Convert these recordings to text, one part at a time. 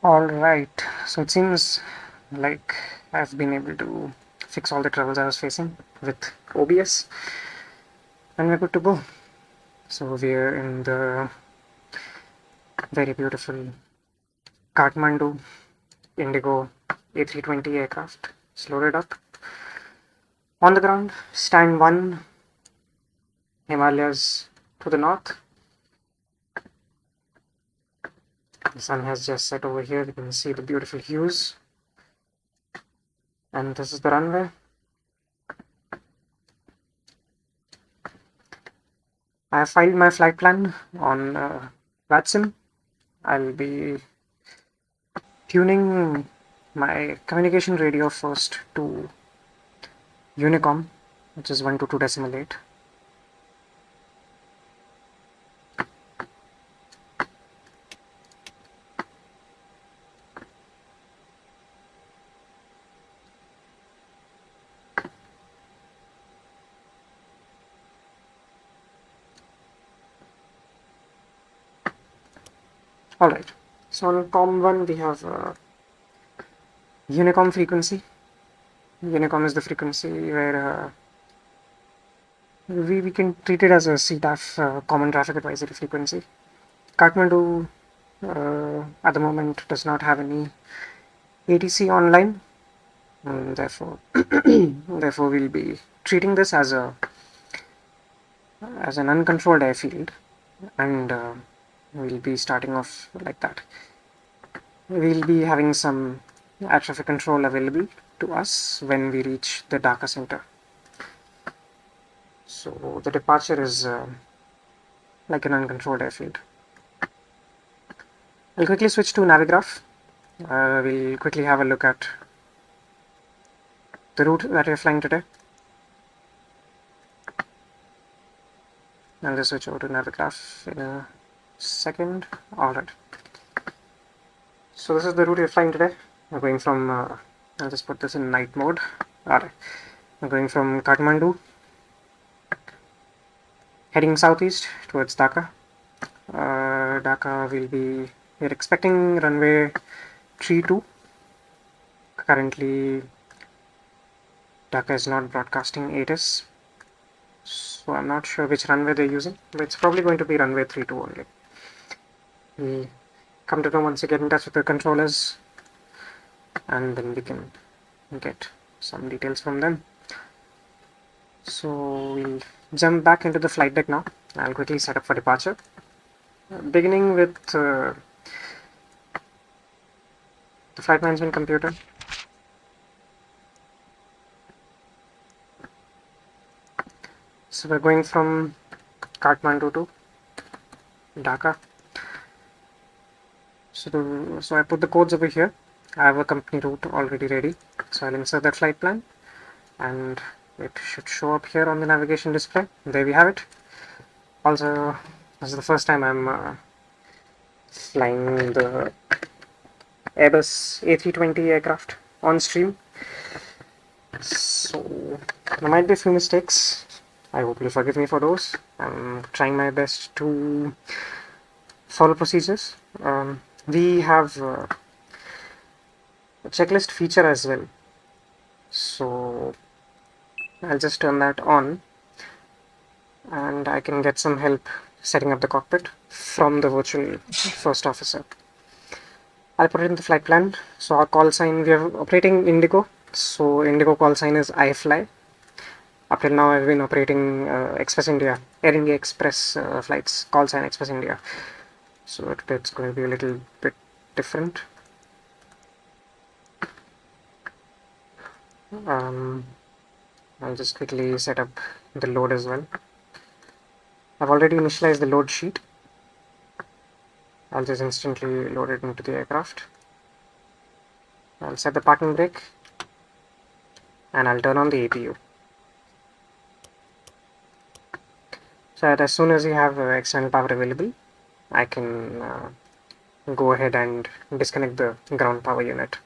Alright, so it seems like I've been able to fix all the troubles I was facing with OBS and we're good to go. So we're in the very beautiful Kathmandu IndiGo A320 aircraft. It's loaded up. On the ground, stand 1, Himalayas to the north. The sun has just set over here. You can see the beautiful hues. And this is the runway. I have filed my flight plan on VATSIM. I'll be tuning my communication radio first to Unicom, which is 122.8. Alright, so on COM1 we have Unicom frequency. Unicom is the frequency where we can treat it as a CTAF, Common Traffic Advisory frequency. Kathmandu at the moment does not have any ATC online, and therefore we'll be treating this as an uncontrolled airfield, and we'll be starting off like that. We'll be having some air traffic control available to us when we reach the Dhaka center. So the departure is like an uncontrolled airfield. I'll quickly switch to Navigraph. We'll quickly have a look at the route that we're flying today. I'll just switch over to Navigraph in a second. Alright. So this is the route we're flying today. We're going from, I'll just put this in night mode. Alright. We're going from Kathmandu, heading southeast towards Dhaka. Dhaka we're expecting runway 32. Currently, Dhaka is not broadcasting ATIS, so I'm not sure which runway they're using, but it's probably going to be runway 32 only. We come to know once we get in touch with the controllers, and then we can get some details from them. So we'll jump back into the flight deck now. I'll quickly set up for departure, beginning with the flight management computer. So we're going from Kathmandu to Dhaka. So I put the codes over here. I have a company route already ready. So I'll insert that flight plan, and it should show up here on the navigation display. There we have it. Also, this is the first time I'm flying the Airbus A320 aircraft on stream. So there might be a few mistakes. I hope you'll forgive me for those. I'm trying my best to follow procedures. We have a checklist feature as well, so I'll just turn that on, and I can get some help setting up the cockpit from the virtual first officer. I'll put it in the flight plan. So our call sign, we are operating IndiGo, so IndiGo call sign is iFly. Up till now I've been operating Express India, Air India Express flights, call sign Express India. So today it's going to be a little bit different. I'll just quickly set up the load as well. I've already initialized the load sheet. I'll just instantly load it into the aircraft. I'll set the parking brake, and I'll turn on the APU. So that as soon as you have external power available, I can go ahead and disconnect the ground power unit.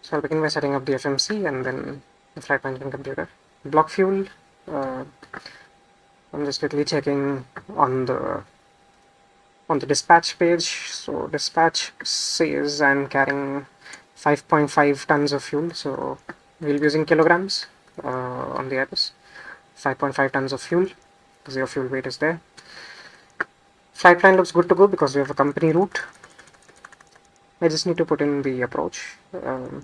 So I'll begin by setting up the FMC and then the flight management computer. Block fuel, I'm just quickly checking on the dispatch page. So dispatch says I'm carrying 5.5 tons of fuel. So we'll be using kilograms on the Airbus. 5.5 tons of fuel. Zero fuel weight is there. Flight plan looks good to go because we have a company route. I just need to put in the approach. You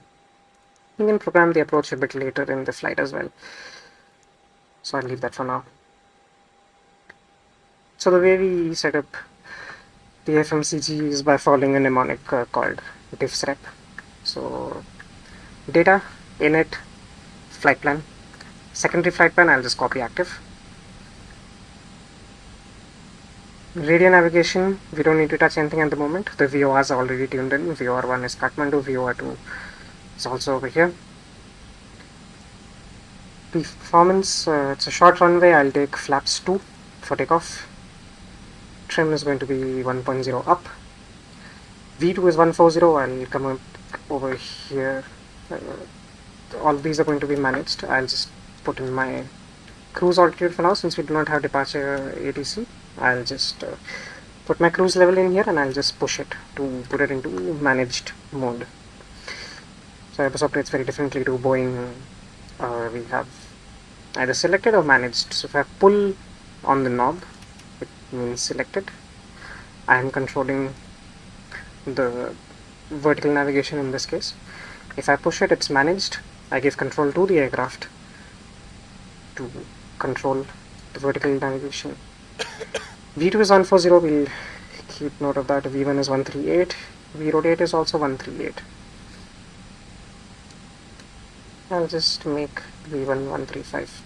can program the approach a bit later in the flight as well. So I'll leave that for now. So the way we set up the FMCG is by following a mnemonic called diffsrep. So data, init, flight plan. Secondary flight plan, I'll just copy active. Radio navigation, we don't need to touch anything at the moment. The VORs are already tuned in. VOR1 is Kathmandu, VOR2 is also over here. Performance, it's a short runway. I'll take flaps 2 for takeoff. Trim is going to be 1.0 up. V2 is 140. I'll come up over here. All of these are going to be managed. I'll just put in my cruise altitude for now since we do not have departure ATC. I'll just put my cruise level in here and I'll just push it to put it into managed mode. So Airbus operates very differently to Boeing. We have either selected or managed. So if I pull on the knob, it means selected. I am controlling the vertical navigation in this case. If I push it, it's managed. I give control to the aircraft to control the vertical navigation. V2 is 140, we'll keep note of that. V1 is 138, V-rotate is also 138. I'll just make V1 135.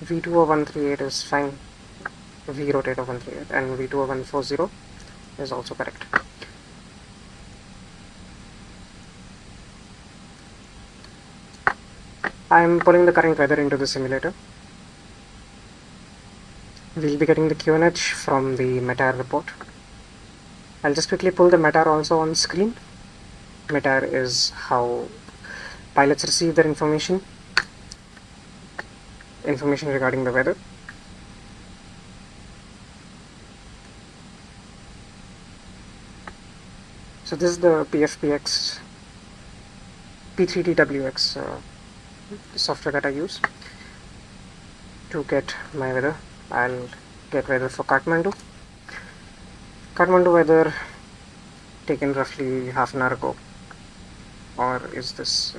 V2 of 138 is fine. V-rotate of 138 and V2 of 140 is also correct. I'm pulling the current weather into the simulator. We'll be getting the QNH from the METAR report. I'll just quickly pull the METAR also on screen. METAR is how pilots receive their information regarding the weather. So this is the PFPX P3Dv4 software that I use to get my weather. I'll get weather for Kathmandu. Kathmandu weather taken roughly half an hour ago, or is this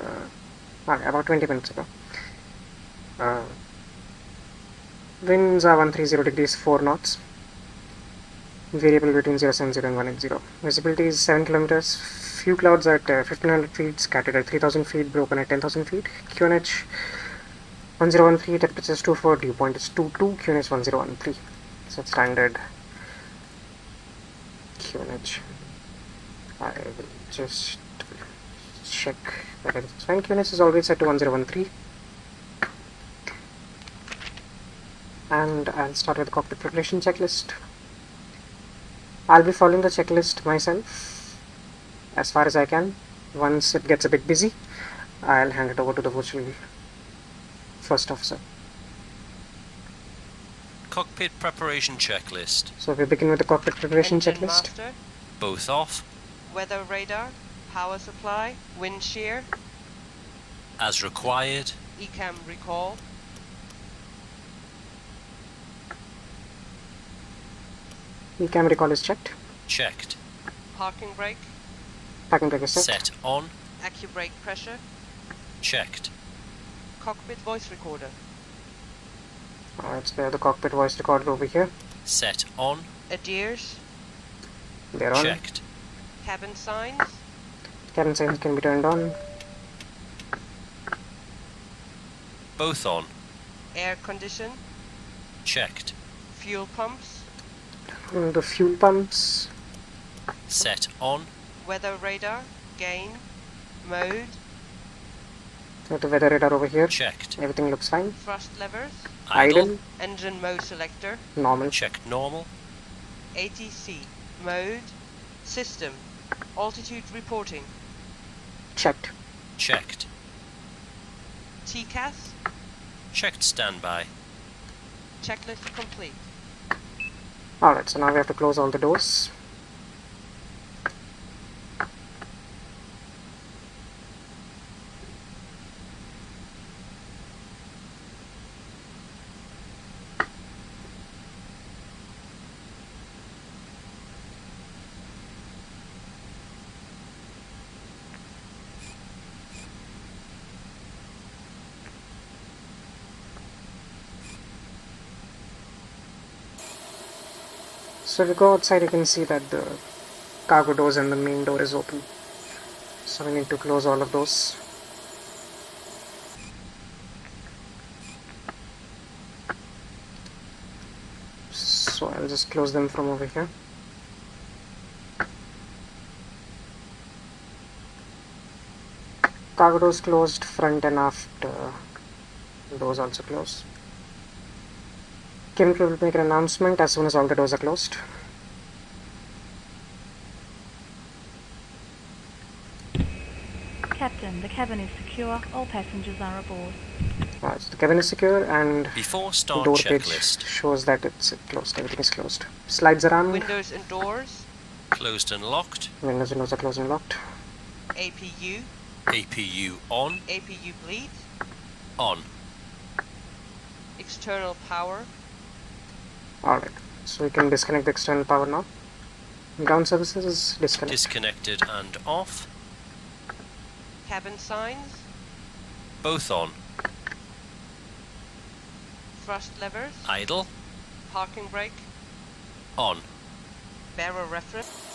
about 20 minutes ago. Winds are 130 degrees 4 knots, variable between 070 and 180. Visibility is 7 kilometers. Few clouds at 1500 feet, scattered at 3000 feet, broken at 10,000 feet. QNH 1013, temperature is 24, dew point is 22, QNH 1013. So standard QNH. I will just check whether it's fine. QNH is always set to 1013. And I'll start with the cockpit preparation checklist. I'll be following the checklist myself as far as I can. Once it gets a bit busy, I'll hand it over to the virtual first officer. Cockpit preparation checklist. So we begin with the cockpit preparation Engine checklist. master, Both off, weather radar, power supply, wind shear, as required. ECAM recall, ECAM recall is checked. Checked. parking brake, Parking brake is set. Set on. AccuBrake pressure, Checked. cockpit voice recorder, It's the cockpit voice recorder over here. Set on. ADIRS, They're on. Checked. cabin signs, Cabin signs can be turned on. Both on. air condition, Checked. fuel pumps, The fuel pumps. Set on. weather radar, gain, mode, The weather radar over here. Checked. Everything looks fine. thrust levers, Idle. engine mode selector, Normal. Checked normal. ATC, mode, system, altitude reporting, Checked. Checked. TCAS. Checked standby. Checklist complete. Alright, so now we have to close all the doors. So if you go outside, you can see that the cargo doors and the main door is open. So we need to close all of those. So I'll just close them from over here. Cargo doors closed, front and aft doors also closed. Cabin crew will make an announcement as soon as all the doors are closed. Captain, the cabin is secure. All passengers are aboard. Alright, so the cabin is secure and Before the start door page checklist. shows that it's closed. Everything is closed. Slides are armed. Windows and doors. Closed and locked. Windows and doors are closed and locked. APU. APU on. APU bleed. On. External power. Alright, so we can disconnect the external power now. Ground services is disconnected. Disconnected and off. Cabin signs. Both on. Thrust levers. Idle. Parking brake. On. Bearer reference.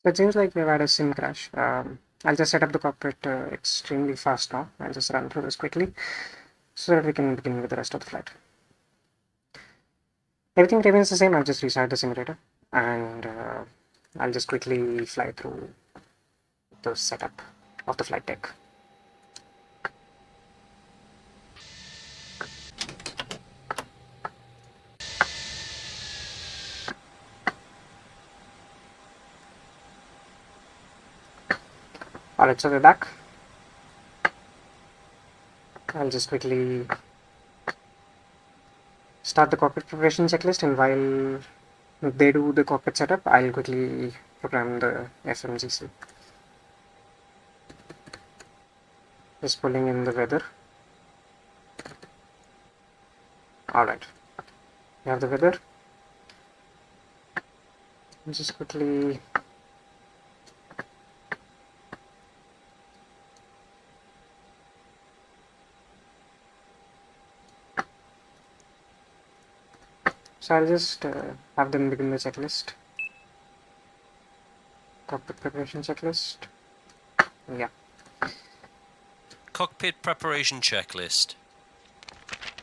So it seems like we've had a SIM crash. I'll just set up the cockpit extremely fast now. I'll just run through this quickly so that we can begin with the rest of the flight. Everything remains the same. I'll just restart the simulator and I'll just quickly fly through the setup of the flight deck. Alright, so we're back. I'll just quickly start the cockpit preparation checklist, and while they do the cockpit setup, I'll quickly program the FMGC. Just pulling in the weather. Alright, we have the weather. Just quickly so I'll just have them begin the checklist. Cockpit preparation checklist. Yeah. Cockpit preparation checklist.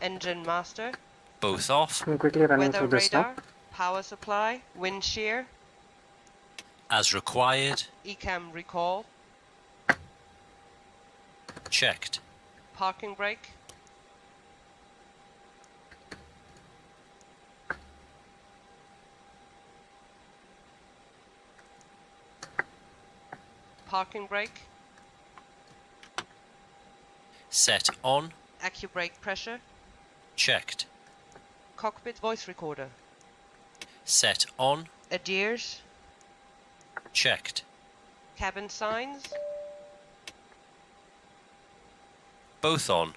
Engine master. Both off. I'm quickly running Weather through this radar. now. Power supply. Wind shear. As required. ECAM recall. Checked. Parking brake. Parking brake. Set on. Accu-brake pressure. Checked. Cockpit voice recorder. Set on. Adheres. Checked. Cabin signs. Both on.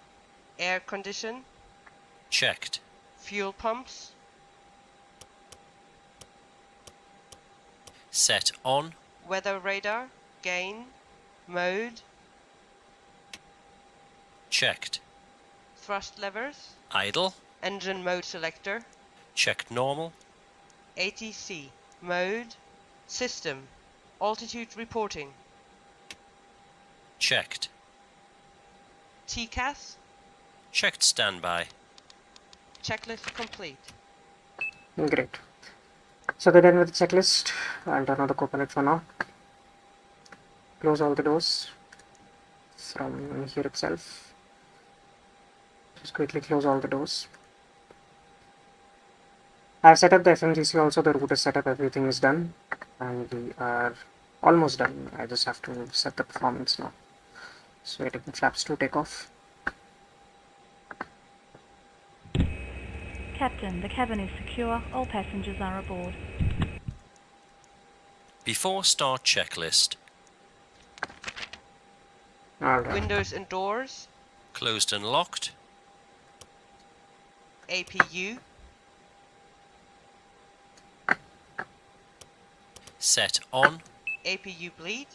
Air condition. Checked. Fuel pumps. Set on. Weather radar. Gain. Mode. Checked. Thrust levers. Idle. Engine mode selector. Checked normal. ATC. Mode. System. Altitude reporting. Checked. TCAS. Checked standby. Checklist complete. Great. So we're done with the checklist. I'll turn on the Copilot for now. Close all the doors from here itself. Just quickly close all the doors. I've set up the FMGC also, the route is set up, everything is done. And we are almost done. I just have to set the performance now. So waiting for flaps to take off. Captain, the cabin is secure. All passengers are aboard. Before start checklist. Alright. Windows and doors. Closed and locked. APU. Set on. APU bleed.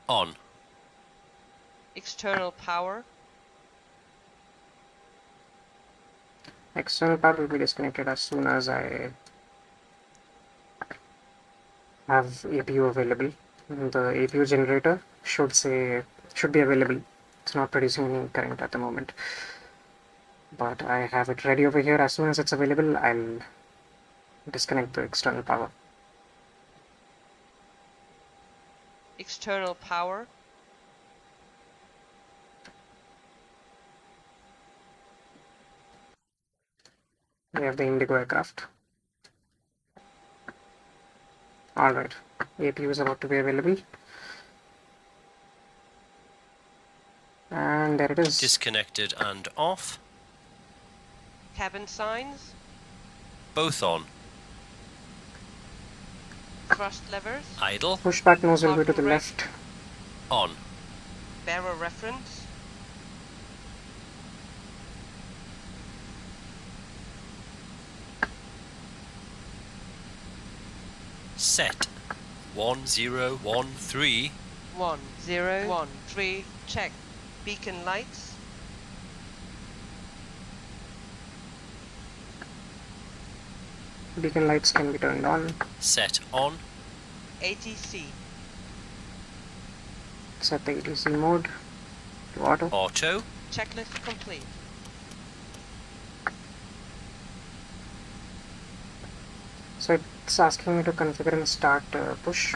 On. External power. External power will be disconnected as soon as I have APU available. The APU generator should be available. It's not producing any current at the moment, but I have it ready over here. As soon as it's available, I'll disconnect the external power. External power. We have the IndiGo aircraft. Alright, APU is about to be available. And there it is. Disconnected and off. Cabin signs. Both on. Thrust levers. Idle. Pushback nose will be to the Parking brake. left. On. Bearer reference. Set. 1013. 1013. Check. Beacon lights. Beacon lights can be turned on. Set on. ATC. Set the ATC mode to auto. Auto. Checklist complete. So it's asking me to configure and start push.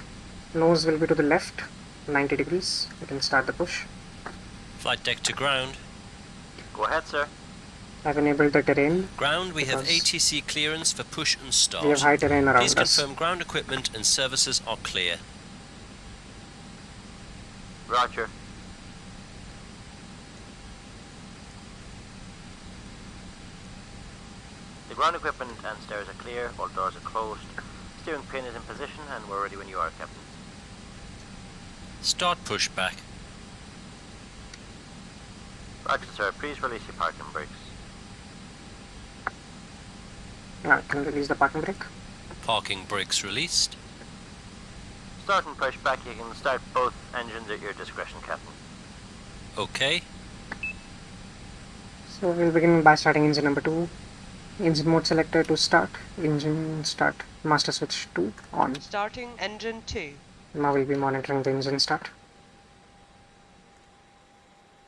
Nose will be to the left, 90 degrees. We can start the push. Flight deck to ground. Go ahead, sir. I've enabled the terrain. Ground, we have Because ATC clearance for push and start. We have high terrain around Please us. confirm ground equipment and services are clear. Roger. The ground equipment and stairs are clear, all doors are closed. Steering pin is in position and we're ready when you are, Captain. Start pushback. Roger, sir. Please release your parking brakes. Can you release the parking brake? Parking brakes released. Start and pushback. You can start both engines at your discretion, Captain. Okay. So we'll begin by starting engine number 2. Engine mode selector to start. Engine start. Master switch to on. Starting engine 2. Now we'll be monitoring the engine start.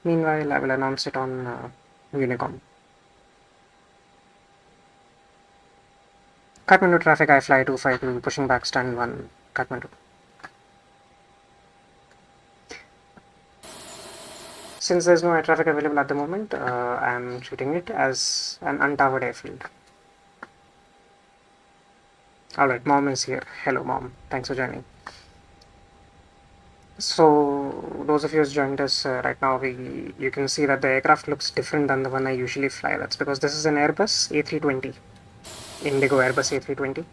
Meanwhile, I will announce it on Unicom. Kathmandu traffic, I fly 252, pushing back stand 1, Kathmandu. Since there's no air traffic available at the moment, I am treating it as an untowered airfield. Alright, Mom is here. Hello Mom, thanks for joining. So those of you who's joined us right now, you can see that the aircraft looks different than the one I usually fly. That's because this is an Airbus A320, IndiGo Airbus A320.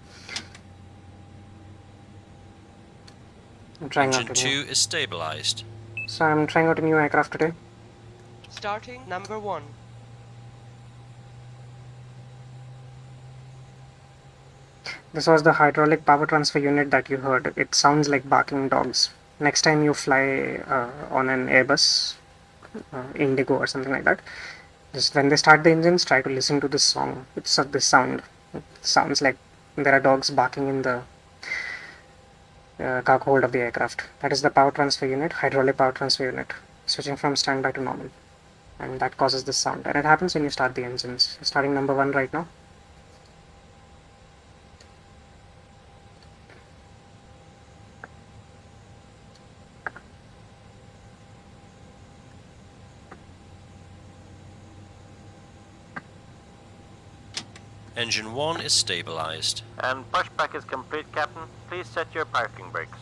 I'm trying Engine out a new. 2 is stabilized. So I'm trying out a new aircraft today. Starting number 1. This was the hydraulic power transfer unit that you heard. It sounds like barking dogs. Next time you fly on an Airbus, Indigo or something like that, just when they start the engines, try to listen to this song. It's this sound. It sounds like there are dogs barking in the cargo hold of the aircraft. That is the power transfer unit, hydraulic power transfer unit, switching from standby to normal. And that causes this sound. And it happens when you start the engines. Starting number 1 right now. Engine 1 is stabilized. And pushback is complete, Captain. Please set your parking brakes.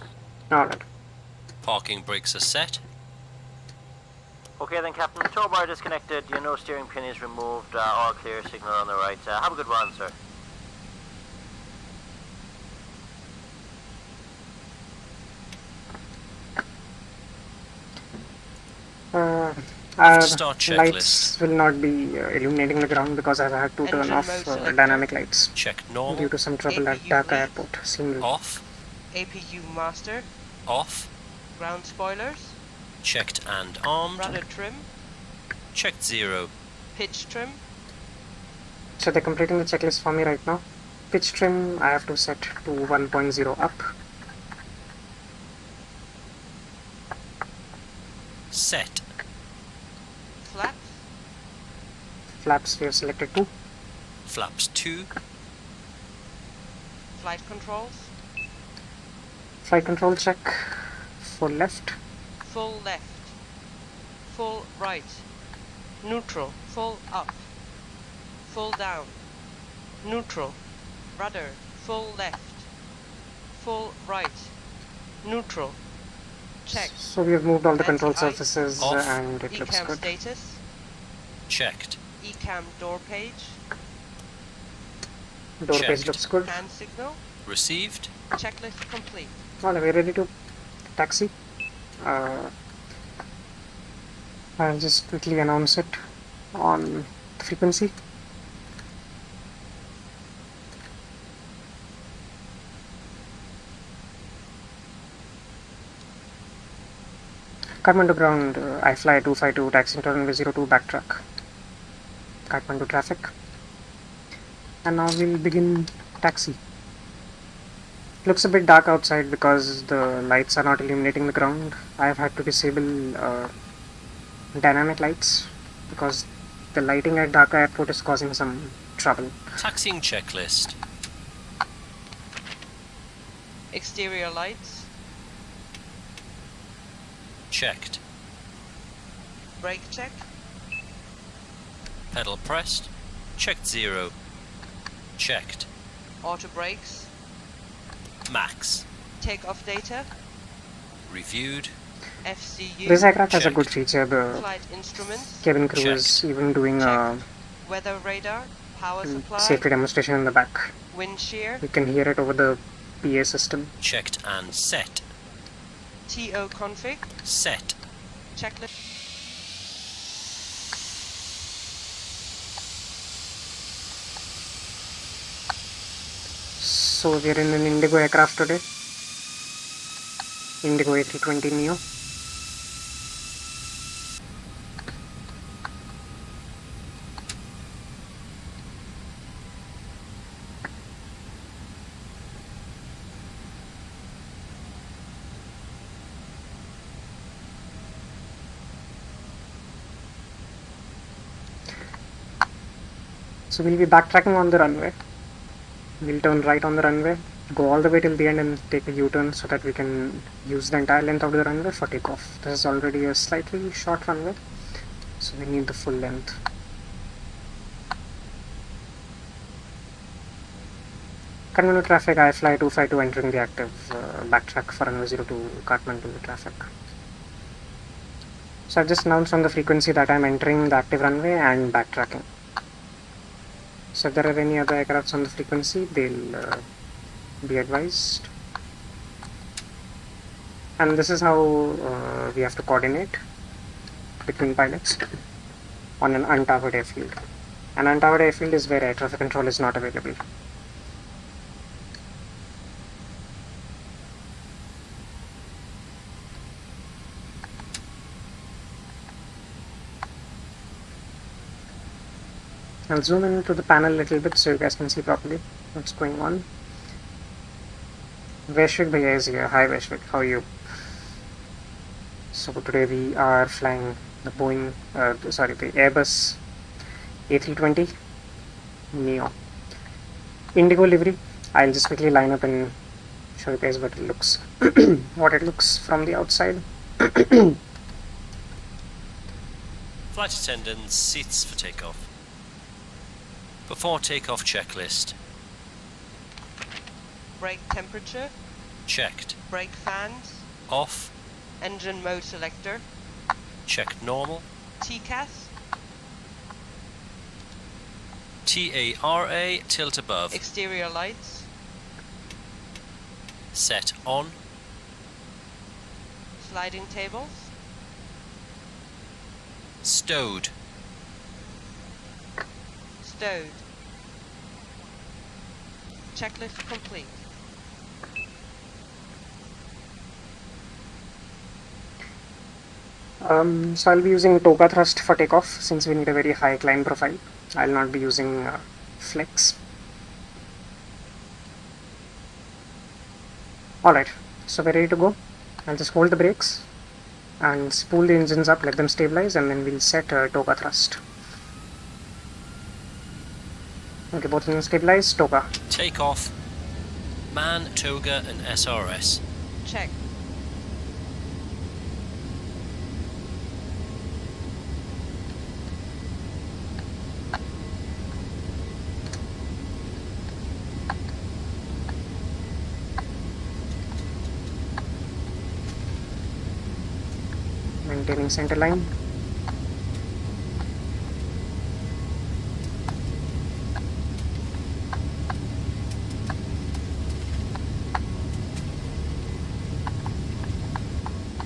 Alright. Parking brakes are set. Okay then, Captain. Tow bar disconnected. You know steering pin is removed. All clear. Signal on the right. Have a good run, sir. After start Lights checklist. will not be illuminating the ground because I've had to turn Engine off mode selector. dynamic lights Check due normal. to some trouble at APU Dhaka lead. Airport. Single. Off. APU master. Off. Ground spoilers. Checked and armed. Rudder trim. Checked 0. Pitch trim. So they're completing the checklist for me right now. Pitch trim I have to set to 1.0 up. Set. Flaps. Flaps we have selected 2. Flaps 2. Flight controls. Flight control check for left. Full left. Full right. Neutral. Full up. Full down. Neutral. Rudder. Full left. Full right. Neutral. Check. So we have moved all the control Anti-ice. surfaces Off. and it looks ECAM good. status. Checked. ECAM door page. Door page checked. looks good. Hand signal. Received. Checklist complete. Well, we're ready to taxi. I'll just quickly announce it on the frequency. Kathmandu ground, I fly 252, taxing to runway 02, backtrack. Kathmandu traffic. And now we'll begin taxi. Looks a bit dark outside because the lights are not illuminating the ground. I have had to disable dynamic lights because the lighting at Dhaka Airport is causing some trouble. Taxiing checklist. Exterior lights. Checked. Brake check. Pedal pressed. Checked 0. Checked. Auto brakes. Max. Takeoff data. Reviewed. FCU. This aircraft has a Checked. good feature. The Flight instruments. cabin crew is even doing a Weather radar. Power supply. safety demonstration in the back. Wind shear. You can hear it over the PA system. Checked and set. TO config. Set. Checklist. So we are in an IndiGo aircraft today. IndiGo A320 Neo. So we'll be backtracking on the runway. We'll turn right on the runway, go all the way till the end and take a U-turn so that we can use the entire length of the runway for takeoff. This is already a slightly short runway, so we need the full length. Kathmandu traffic, I fly 252 entering the active, backtrack for runway 02 Kathmandu traffic. So I've just announced on the frequency that I'm entering the active runway and backtracking. So if there are any other aircrafts on the frequency, they'll be advised. And this is how we have to coordinate between pilots on an untowered airfield. An untowered airfield is where air traffic control is not available. I'll zoom into the panel a little bit so you guys can see properly what's going on. Vaishvik Bhaiya is here. Hi Vaishvik, how are you? So today we are flying the the Airbus A320 Neo. IndiGo livery. I'll just quickly line up and show you guys what it looks what it looks from the outside. Flight attendants, seats for takeoff. Before takeoff checklist. Brake temperature. Checked. Brake fans. Off. Engine mode selector. Checked normal. TCAS. TARA tilt above. Exterior lights. Set on. Sliding tables. Stowed. Stowed. Checklist complete. So I'll be using toga thrust for takeoff since we need a very high climb profile. I'll not be using flex. Alright, so we're ready to go. I'll just hold the brakes and spool the engines up, let them stabilize, and then we'll set toga thrust. Okay, both engines stabilized, toga. Takeoff. Man, toga and SRS. Check. Maintaining center line.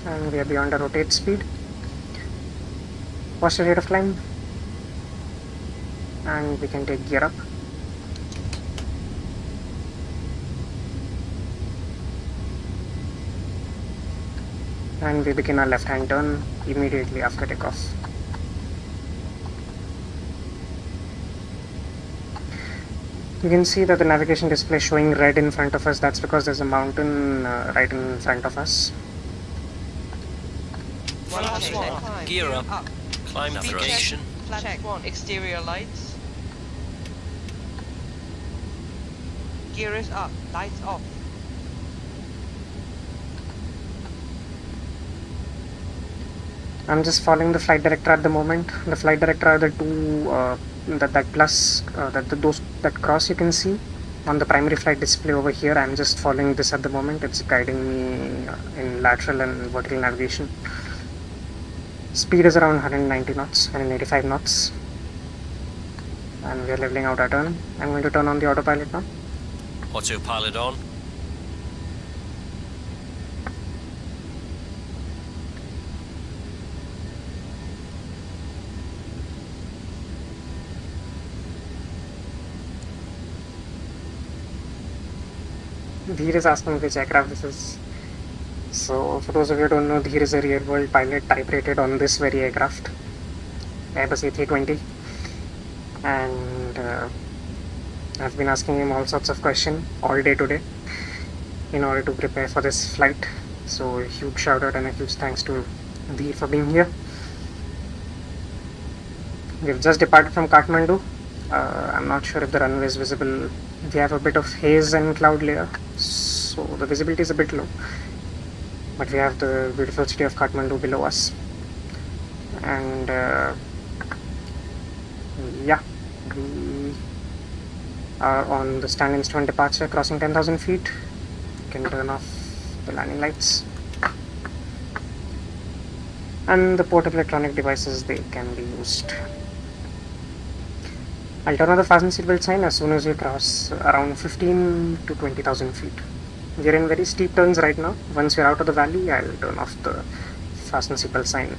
And we are beyond the rotate speed. What's the rate of climb? And we can take gear up. And we begin our left hand turn immediately after takeoff. You can see that the navigation display is showing red in front of us. That's because there's a mountain right in front of us. Climb. Gear up. Climb Speed navigation. check. Check. Exterior lights. Gear is up. Lights off. I'm just following the flight director at the moment. The flight director are the two that cross you can see on the primary flight display over here. I'm just following this at the moment. It's guiding me in lateral and vertical navigation. Speed is around 190 knots, 185 knots, and we are leveling out our turn. I'm going to turn on the autopilot now. Autopilot on. Dheer is asking which aircraft this is. So for those of you who don't know, Dheer is a real world pilot type rated on this very aircraft, Airbus A320, and I've been asking him all sorts of questions all day today in order to prepare for this flight. So a huge shout out and a huge thanks to Dheer for being here. We've just departed from Kathmandu. I'm not sure if the runway is visible. We have a bit of haze and cloud layer, so the visibility is a bit low, but we have the beautiful city of Kathmandu below us. And yeah, are on the stand instrument departure crossing 10,000 feet. You can turn off the landing lights. And the portable electronic devices, they can be used. I'll turn on the fasten seatbelt sign as soon as you cross around 15 to 20,000 feet. We're in very steep turns right now. Once we're out of the valley, I'll turn off the fasten seatbelt sign.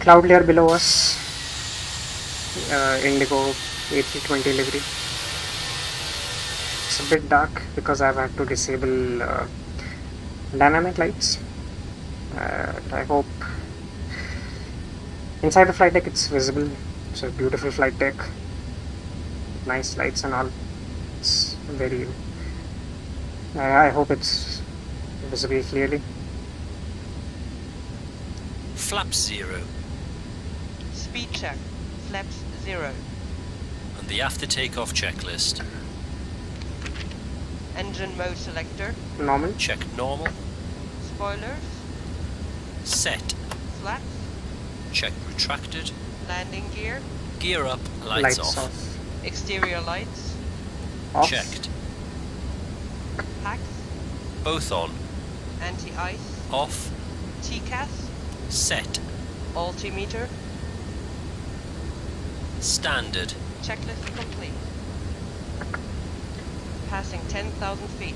Cloud layer below us, IndiGo A320 livery. It's a bit dark because I've had to disable dynamic lights. I hope inside the flight deck it's visible. It's a beautiful flight deck, nice lights and all. It's very I hope it's visible clearly. Flaps 0. Speed check. Flaps 0. And the after takeoff checklist. Engine mode selector. Normal. Check normal. Spoilers. Set. Flaps. Check retracted. Landing gear. Gear up, lights off. Exterior lights. Off. Checked. Packs. Both on. Anti-ice. Off. TCAS. Set. Altimeter. Standard. Checklist complete. Passing 10,000 feet.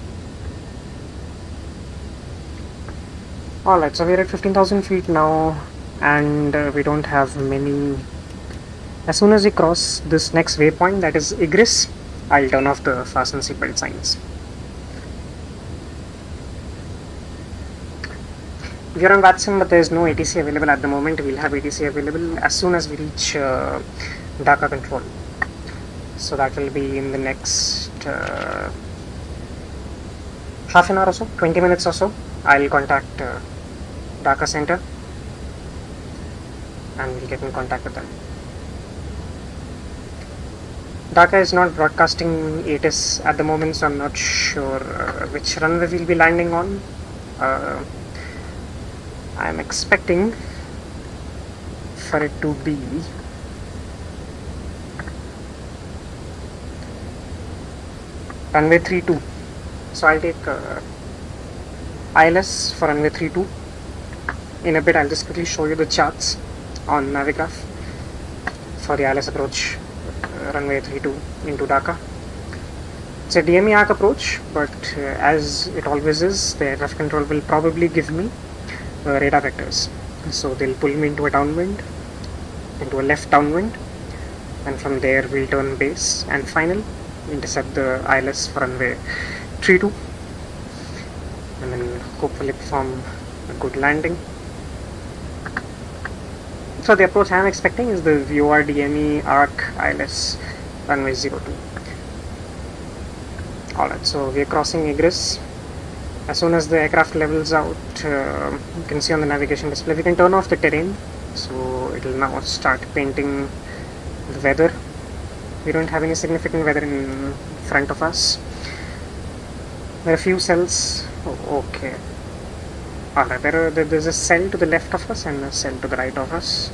Alright, so we're at 15,000 feet now, and we don't have many. As soon as we cross this next waypoint, that is egress, I'll turn off the fasten seatbelt signs. We are on VATSIM, but there is no ATC available at the moment. We'll have ATC available as soon as we reach Dhaka control. So that will be in the next half an hour or so, 20 minutes or so. I'll contact Dhaka Center and we'll get in contact with them. Dhaka is not broadcasting ATIS at the moment, so I'm not sure which runway we'll be landing on. I'm expecting for it to be runway 32. So I'll take ILS for runway 32. In a bit I'll just quickly show you the charts on Navigraph for the ILS approach runway 32 into Dhaka. It's a DME arc approach, but as it always is, the air traffic control will probably give me radar vectors. So they'll pull me into a downwind, into a left downwind, and from there we'll turn base and final, intercept the ILS for runway 32, and then hopefully perform a good landing. So the approach I am expecting is the VOR DME ARC ILS runway 02. Alright, so we are crossing egress. As soon as the aircraft levels out, you can see on the navigation display, we can turn off the terrain, so it will now start painting the weather. We don't have any significant weather in front of us. There are a few cells. Oh, okay. Alright, there's a cell to the left of us and a cell to the right of us,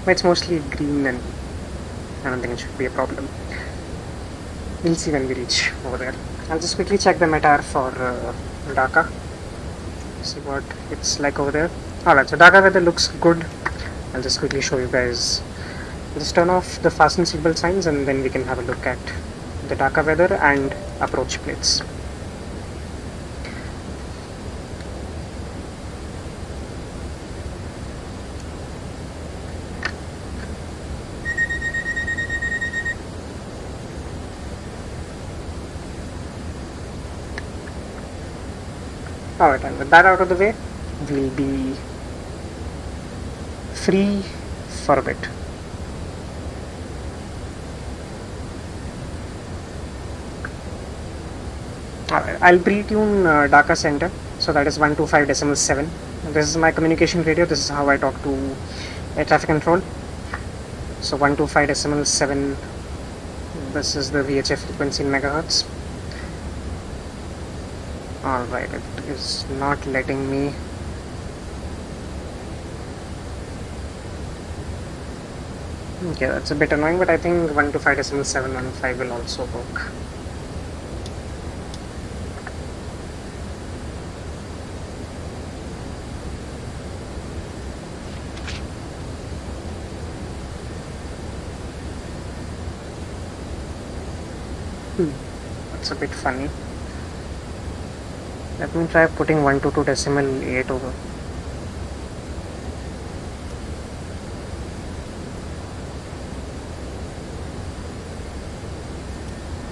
but it's mostly green and I don't think it should be a problem. We'll see when we reach over there. I'll just quickly check the METAR for Dhaka, see what it's like over there. Alright, so Dhaka weather looks good. I'll just quickly show you guys. Just turn off the fasten seatbelt signs and then we can have a look at the Dhaka weather and approach plates. Alright, and with that out of the way, we'll be free for a bit. Alright, I'll pre-tune Dhaka Center, so that is 125.7. This is my communication radio, this is how I talk to air traffic control. So 125.7, this is the VHF frequency in megahertz. Alright, it is not letting me Okay, that's a bit annoying, but I think 125.715 will also work. That's a bit funny. Let me try putting 122.8 over.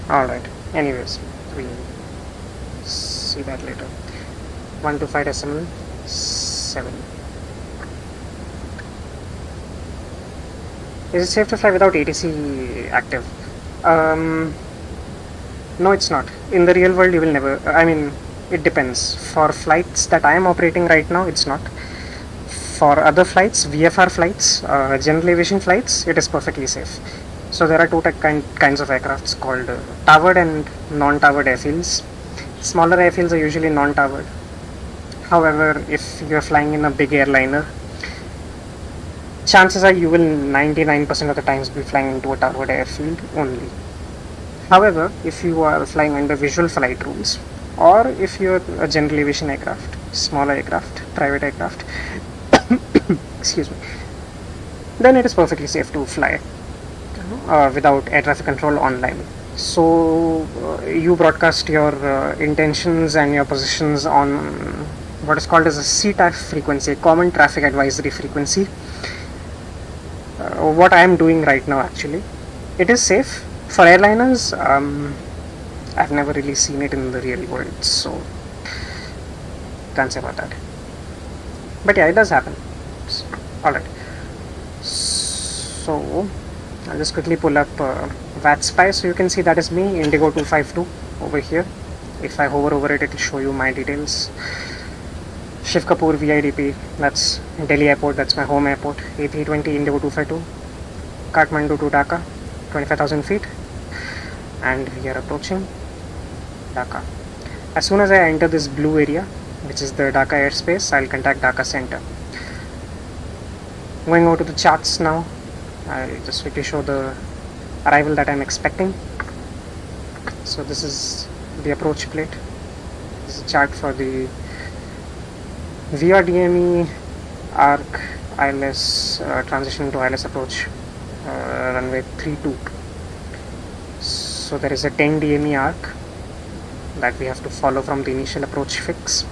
Alright, anyways, we'll see that later. 125.7. Is it safe to fly without ATC active? No, it's not. In the real world, you will never. I mean, it depends. For flights that I am operating right now, it's not. For other flights, VFR flights, general aviation flights, it is perfectly safe. So there are two kinds of aircrafts called towered and non-towered airfields. Smaller airfields are usually non-towered. However, if you are flying in a big airliner, chances are you will 99% of the times be flying into a towered airfield only. However, if you are flying under visual flight rules, or if you're a general aviation aircraft, smaller aircraft, private aircraft, excuse me, then it is perfectly safe to fly without air traffic control online. So you broadcast your intentions and your positions on what is called as a CTAF frequency, Common Traffic Advisory Frequency. What I am doing right now, actually, it is safe. For airliners, I've never really seen it in the real world, so can't say about that. But yeah, it does happen. Alright. So I'll just quickly pull up VATSIM, so you can see that is me, IndiGo 252 over here. If I hover over it, it will show you my details. Shiv Kapoor VIDP, that's Delhi Airport, that's my home airport. A320 IndiGo 252, Kathmandu to Dhaka, 25,000 feet, and we are approaching Dhaka. As soon as I enter this blue area, which is the Dhaka airspace, I'll contact Dhaka Center. Going over to the charts now, I'll just quickly show the arrival that I'm expecting. So this is the approach plate. This is a chart for the VRDME arc ILS transition to ILS approach runway 32. So there is a 10 DME arc that we have to follow from the initial approach fix.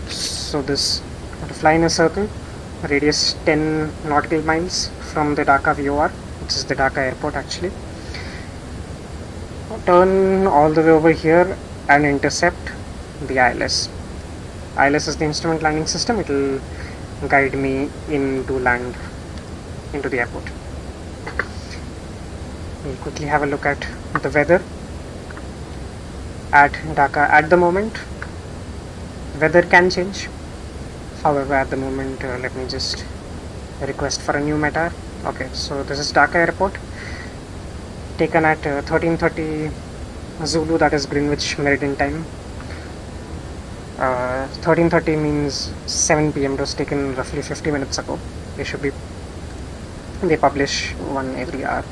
So this to fly in a circle, radius 10 nautical miles from the Dhaka VOR, which is the Dhaka Airport actually. Turn all the way over here and intercept the ILS. ILS is the instrument landing system. It will guide me into land into the airport. We'll quickly have a look at the weather at Dhaka. At the moment, weather can change. However, at the moment, let me just request for a new METAR. Okay, so this is Dhaka Airport, taken at 13:30 Zulu, that is Greenwich Meridian time. 13:30 means 7 PM. It was taken roughly 50 minutes ago. They publish one every hour.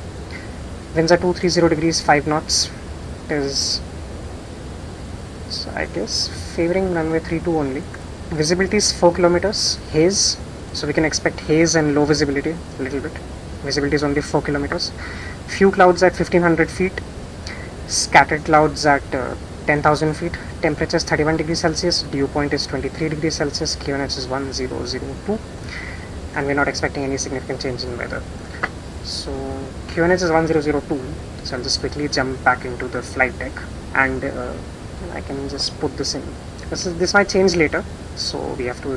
Winds are 230 degrees, 5 knots. It is, so I guess, favoring runway 32 only. Visibility is 4 kilometers. Haze, so we can expect haze and low visibility a little bit. Visibility is only 4 kilometers. Few clouds at 1500 feet. Scattered clouds at 10,000 feet. Temperature is 31 degrees Celsius. Dew point is 23 degrees Celsius. QNH is 1002. And we're not expecting any significant change in weather. So QNH is 1002. So I'll just quickly jump back into the flight deck and I can just put this in. This might change later, so we have to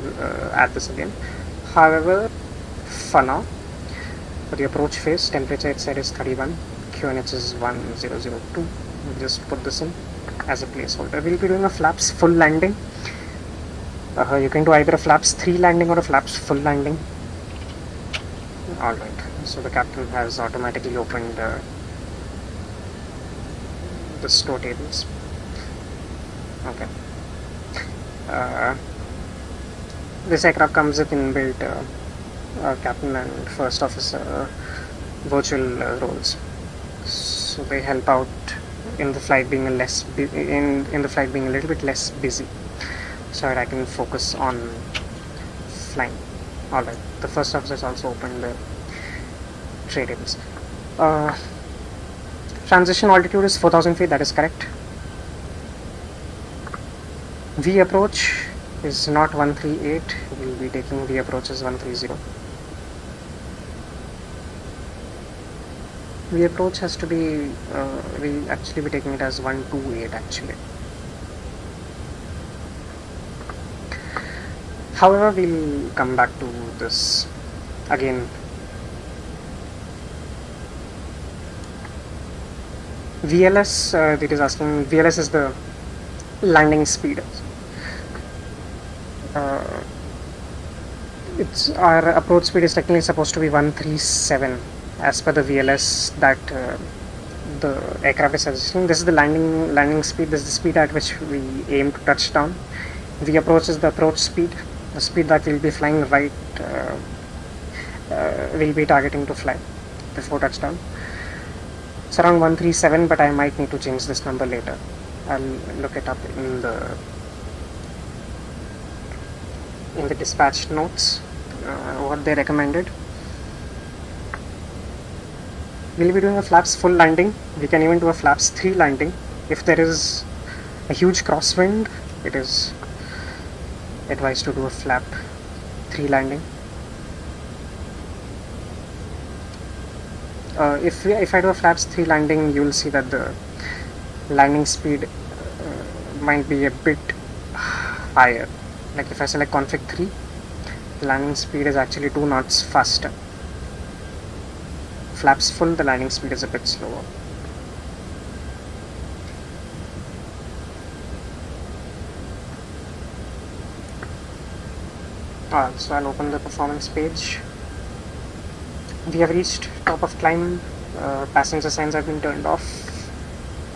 add this again. However, for now, for the approach phase, temperature it said is 31, QNH is 1002. We'll just put this in as a placeholder. We'll be doing a flaps full landing. You can do either a flaps 3 landing or a flaps full landing. Alright, so the captain has automatically opened the stow tables. Okay. This aircraft comes with inbuilt captain and first officer virtual roles. So they help out in the flight being a little bit less busy, so that I can focus on flying. Alright, the first officers also opened the tray tables. Transition altitude is 4,000 feet, that is correct. V approach is not 138, we will be taking V approach as 130. V approach has to be, we'll actually be taking it as 128 actually. However, we'll come back to this again. VLS, it is asking, VLS is the landing speed. It's our approach speed is technically supposed to be 137 as per the VLS that the aircraft is suggesting. This is the landing speed. This is the speed at which we aim to touch down. V approach is the approach speed, the speed that we'll be flying right. We'll be targeting to fly before touchdown. It's around 137, but I might need to change this number later. I'll look it up in the dispatch notes, what they recommended. We'll be doing a flaps full landing. We can even do a flaps 3 landing. If there is a huge crosswind, it is advised to do a flap 3 landing. If I do a flaps 3 landing, you will see that the landing speed might be a bit higher. Like if I select config 3, the landing speed is actually 2 knots faster. Flaps full, the landing speed is a bit slower. So I'll open the performance page. We have reached top of climb. Passenger signs have been turned off.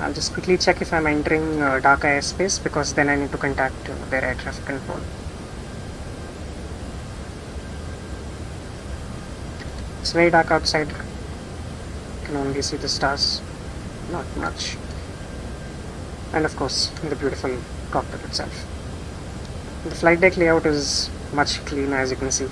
I'll just quickly check if I'm entering Dhaka airspace, because then I need to contact their air traffic control. It's very dark outside. You can only see the stars, not much. And of course, the beautiful cockpit itself. The flight deck layout is much cleaner, as you can see.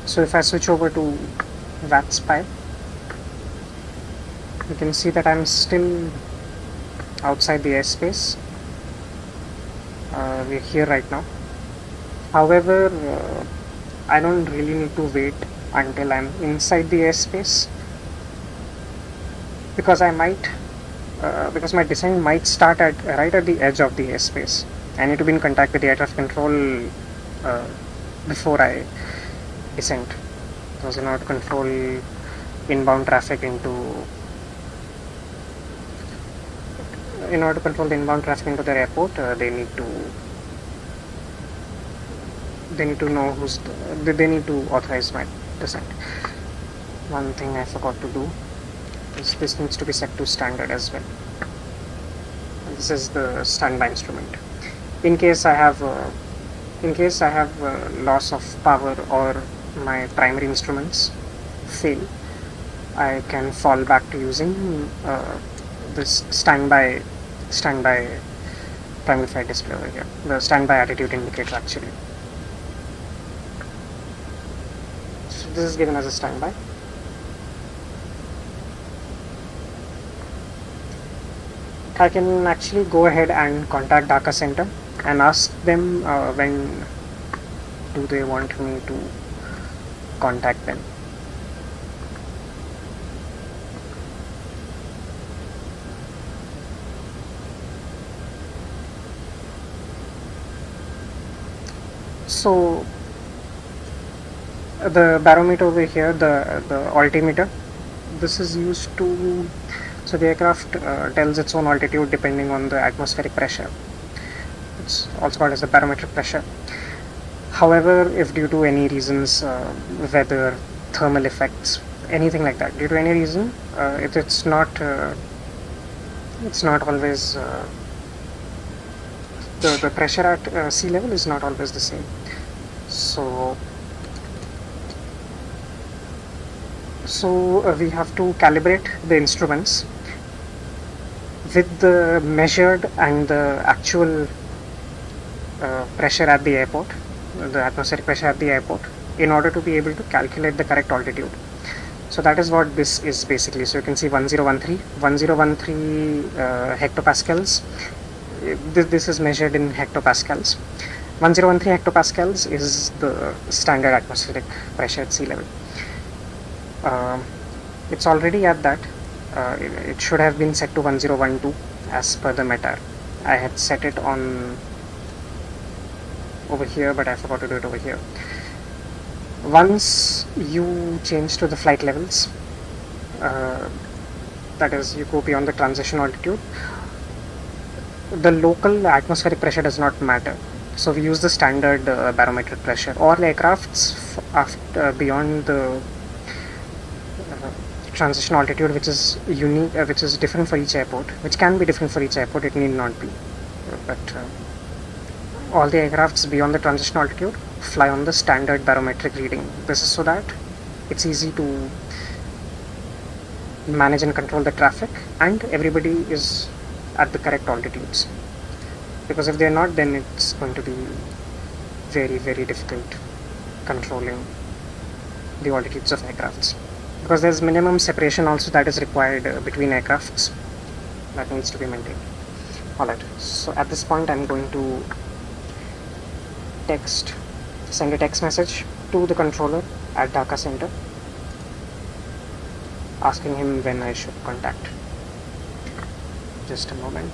So if I switch over to VATSIM, you can see that I'm still outside the airspace. We're here right now. However, I don't really need to wait until I'm inside the airspace, because because my descent might start right at the edge of the airspace. I need to be in contact with the air traffic control before I descent, because in order to control inbound traffic into their airport, they need to know they need to authorize my descent. One thing I forgot to do is this needs to be set to standard as well. This is the standby instrument. In case I have loss of power or my primary instruments fail, I can fall back to using this standby primary flight display over here, the standby attitude indicator actually. So this is given as a standby. I can actually go ahead and contact Dhaka Center and ask them when do they want me to contact them. So the barometer over here, the altimeter, this is used to, so the aircraft tells its own altitude depending on the atmospheric pressure. It's also called as the barometric pressure. However, if due to any reasons, weather, thermal effects, anything like that, due to any reason, if it's not it's not always the pressure at sea level is not always the same. So we have to calibrate the instruments with the measured and the actual pressure at the airport, the atmospheric pressure at the airport, in order to be able to calculate the correct altitude. So that is what this is basically. So you can see 1013 hectopascals. This is measured in hectopascals. 1013 hectopascals is the standard atmospheric pressure at sea level. It's already at that. It should have been set to 1012 as per the METAR. I had set it on over here, but I forgot to do it over here. Once you change to the flight levels, that is, you go beyond the transition altitude, the local atmospheric pressure does not matter. So we use the standard barometric pressure. All aircrafts after beyond the transition altitude, which is unique, which is different for each airport, which can be different for each airport, it need not be, but all the aircrafts beyond the transition altitude fly on the standard barometric reading. This is so that it's easy to manage and control the traffic and everybody is at the correct altitudes, because if they're not, then it's going to be very, very difficult controlling the altitudes of aircrafts, because there's minimum separation also that is required between aircrafts that needs to be maintained. Alright, so at this point I'm going to send a text message to the controller at Dhaka Center asking him when I should contact. Just a moment.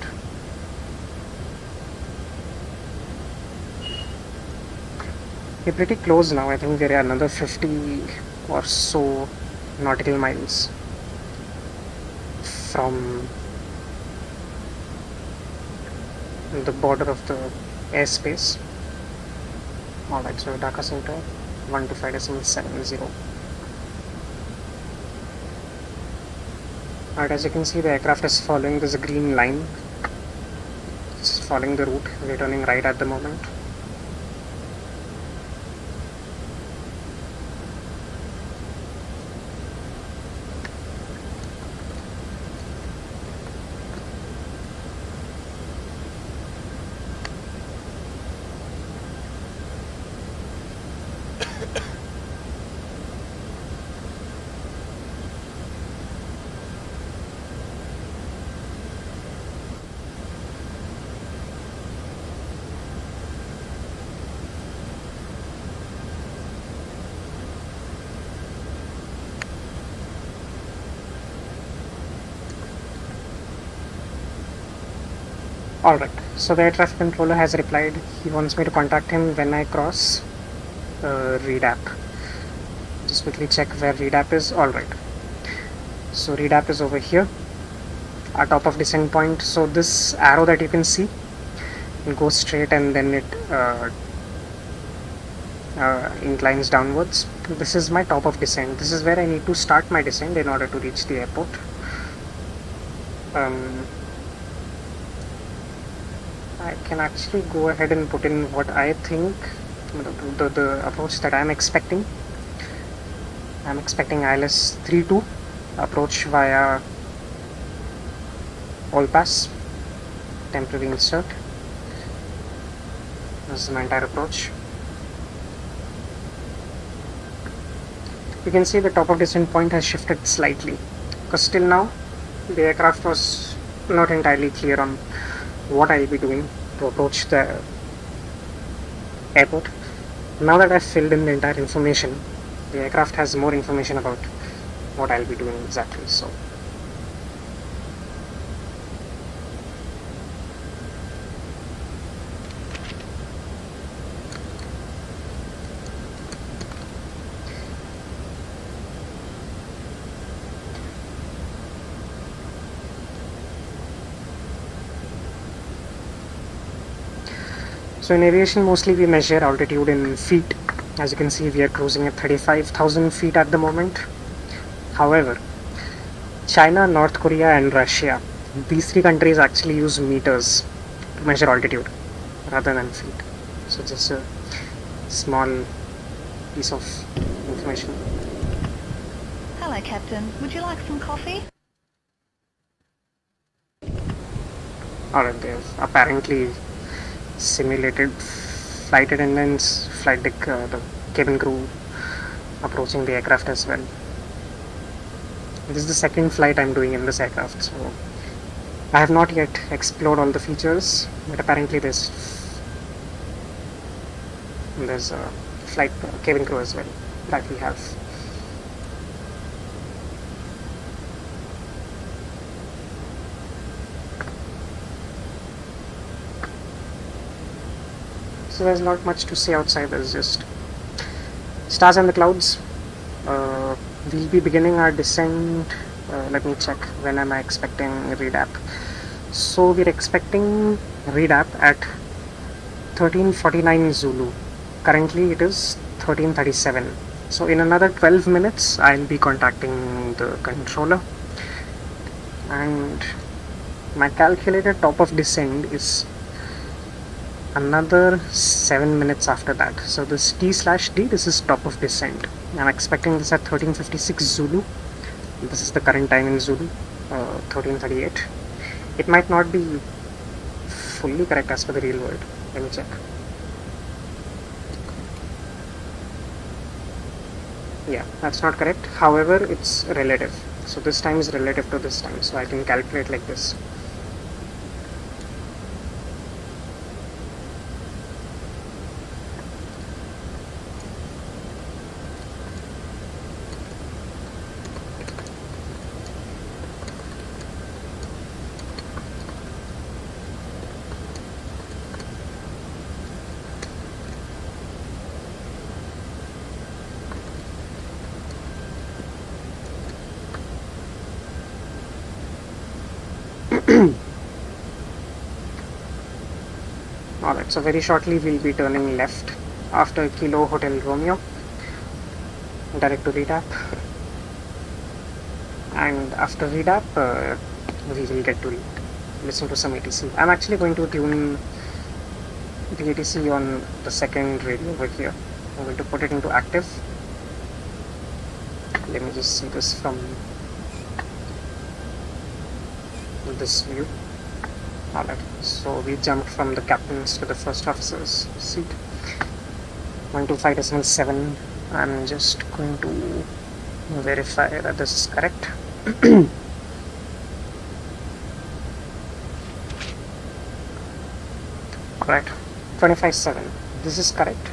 We're pretty close now. I think we're another 50 or so nautical miles from the border of the airspace. Alright, so Dhaka Center 125.70. Alright, as you can see, the aircraft is following this green line. It's following the route. We're turning right at the moment. Alright, so the air traffic controller has replied. He wants me to contact him when I cross READAP. Just quickly check where READAP is. Alright, so READAP is over here at top of descent point. So this arrow that you can see, it goes straight and then it inclines downwards. This is my top of descent. This is where I need to start my descent in order to reach the airport. I can actually go ahead and put in what I think the approach that I'm expecting. I'm expecting ILS 32 approach via all pass, temporary insert. This is my entire approach. You can see the top of descent point has shifted slightly, because till now the aircraft was not entirely clear on what I'll be doing to approach the airport. Now that I've filled in the entire information, the aircraft has more information about what I'll be doing exactly. So in aviation, mostly we measure altitude in feet. As you can see, we are cruising at 35,000 feet at the moment. However, China, North Korea and Russia these three countries actually use meters to measure altitude rather than feet. So just a small piece of information. Hello, Captain. Would you like some coffee? Alright, they have apparently simulated flight attendants, flight deck, the cabin crew approaching the aircraft as well. This is the second flight I'm doing in this aircraft, so I have not yet explored all the features, but apparently there's a flight cabin crew as well that we have. So there's not much to see outside. There's just stars and the clouds. We'll be beginning our descent. Let me check, when am I expecting REDAP? So we're expecting REDAP at 13:49 Zulu. Currently it is 13:37. So in another 12 minutes I'll be contacting the controller, and my calculated top of descent is another 7 minutes after that. So this T/D, this is top of descent. I'm expecting this at 13:56 Zulu. This is the current time in Zulu, 13:38. It might not be fully correct as per the real world. Let me check. Yeah, that's not correct. However, it's relative. So this time is relative to this time. So I can calculate like this. Alright, so very shortly we'll be turning left after Kilo Hotel Romeo, direct to REDAP, and after REDAP we will get to listen to some ATC. I'm actually going to tune the ATC on the second radio over here. I'm going to put it into active. Let me just see this from this view. Alright, so we jumped from the captain's to the first officer's seat. 125.7. I'm just going to verify that this is correct. Alright, 25.7. This is correct.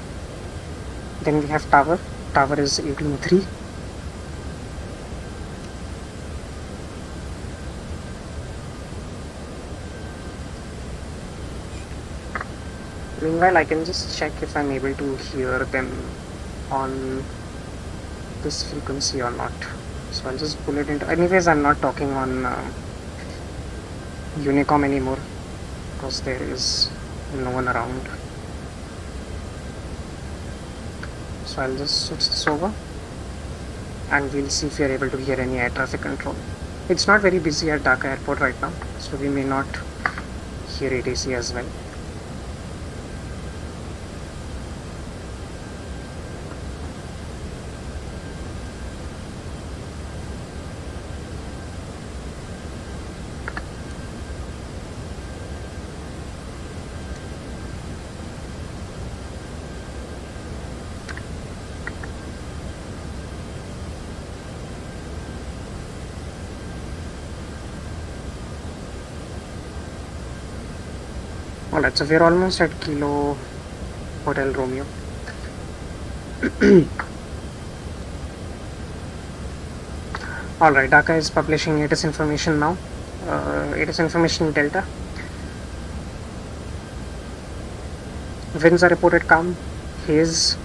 Then we have tower. Tower is 18.3. Meanwhile, I can just check if I'm able to hear them on this frequency or not. So I'll just pull it into. Anyways, I'm not talking on Unicom anymore because there is no one around. So I'll just switch this over and we'll see if we are able to hear any air traffic control. It's not very busy at Dhaka Airport right now, so we may not hear ATC as well. Alright, so we're almost at Kilo Hotel Romeo. Alright, Dhaka is publishing ATIS information now. ATIS information Delta. Winds are reported calm. Haze.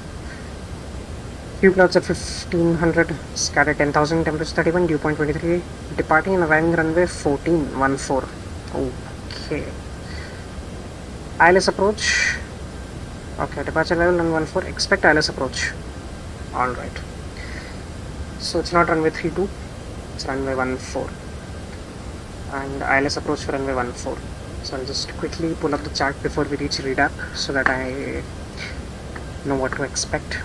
Few clouds at 1500. Scattered 10,000. Temperature 31. Dew point 23. Departing in arriving runway 14. Okay. ILS approach. Okay, departure level 114. Expect ILS approach. Alright. So it's not runway 32, it's runway 14. and ILS approach for runway 14. So I'll just quickly pull up the chart before we reach REDAP so that I know what to expect.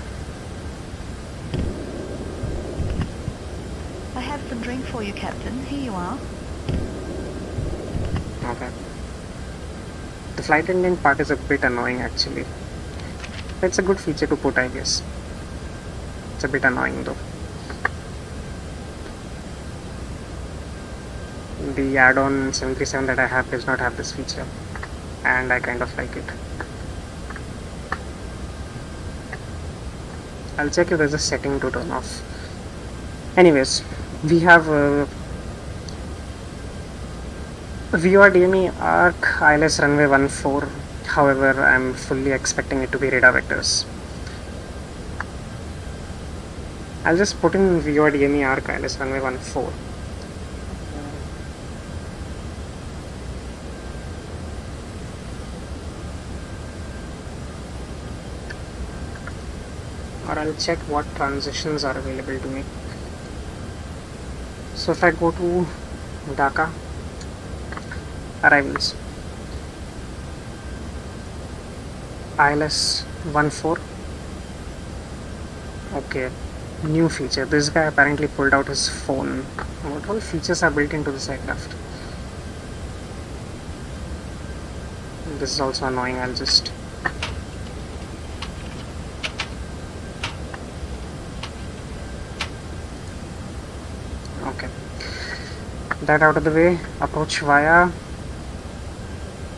I have some drink for you, Captain. Here you are. Okay. The flight attendant part is a bit annoying actually. It's a good feature to put, I guess. It's a bit annoying though. The add-on 737 that I have does not have this feature, and I kind of like it. I'll check if there's a setting to turn off. Anyways, we have VOR-DME ARC ILS runway 14. However, I'm fully expecting it to be radar vectors. I'll just put in VOR-DME ARC ILS runway 14. Or I'll check what transitions are available to me. So if I go to Dhaka, arrivals, ILS 14. Okay, new feature. This guy apparently pulled out his phone. What all features are built into this aircraft? This is also annoying. I'll just that out of the way. Approach via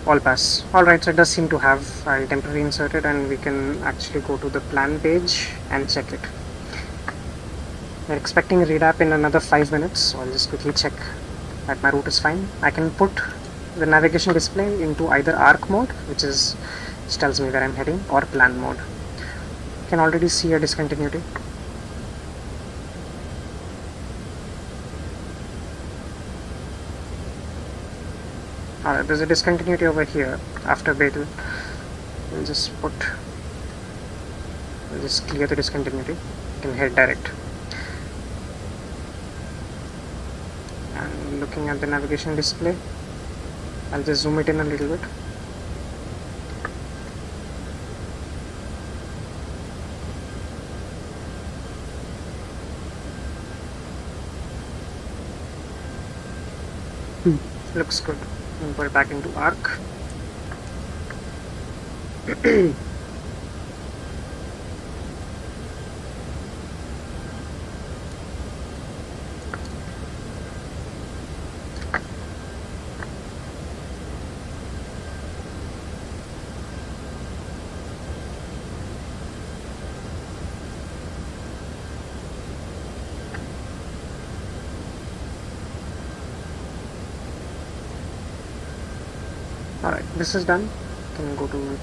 all pass. Alright, so it does seem to have. I'll temporarily insert it and we can actually go to the plan page and check it. We're expecting REDAP in another 5 minutes, so I'll just quickly check that my route is fine. I can put the navigation display into either ARC mode, which tells me where I'm heading, or plan mode. You can already see a discontinuity. There's a discontinuity over here after Betel. We'll just clear the discontinuity. You can head direct. And looking at the navigation display, I'll just zoom it in a little bit. Looks good. We'll go back into ARC. Alright, this is done. You can go to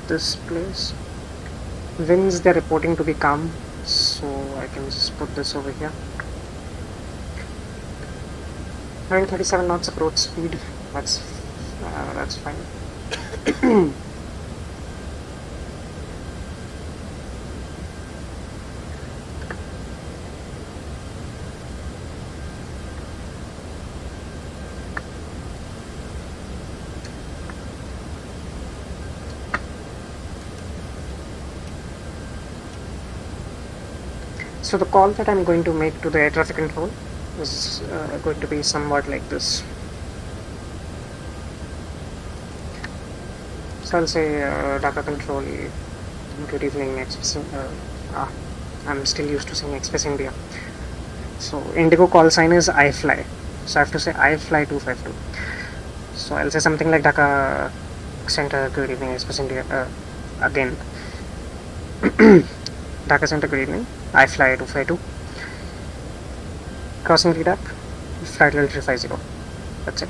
this place. Winds, they're reporting to be calm, so I can just put this over here. 137 knots approach speed. That's fine. So the call that I'm going to make to the air traffic control is going to be somewhat like this. So I'll say Dhaka control, good evening, Express. I'm still used to saying Express India. So IndiGo call sign is iFly. So I have to say iFly 252. So I'll say something like Dhaka Center, good evening, Express India. Again. Dhaka Center, good evening. iFly 252. Crossing REDAP. Flight level 350. That's it.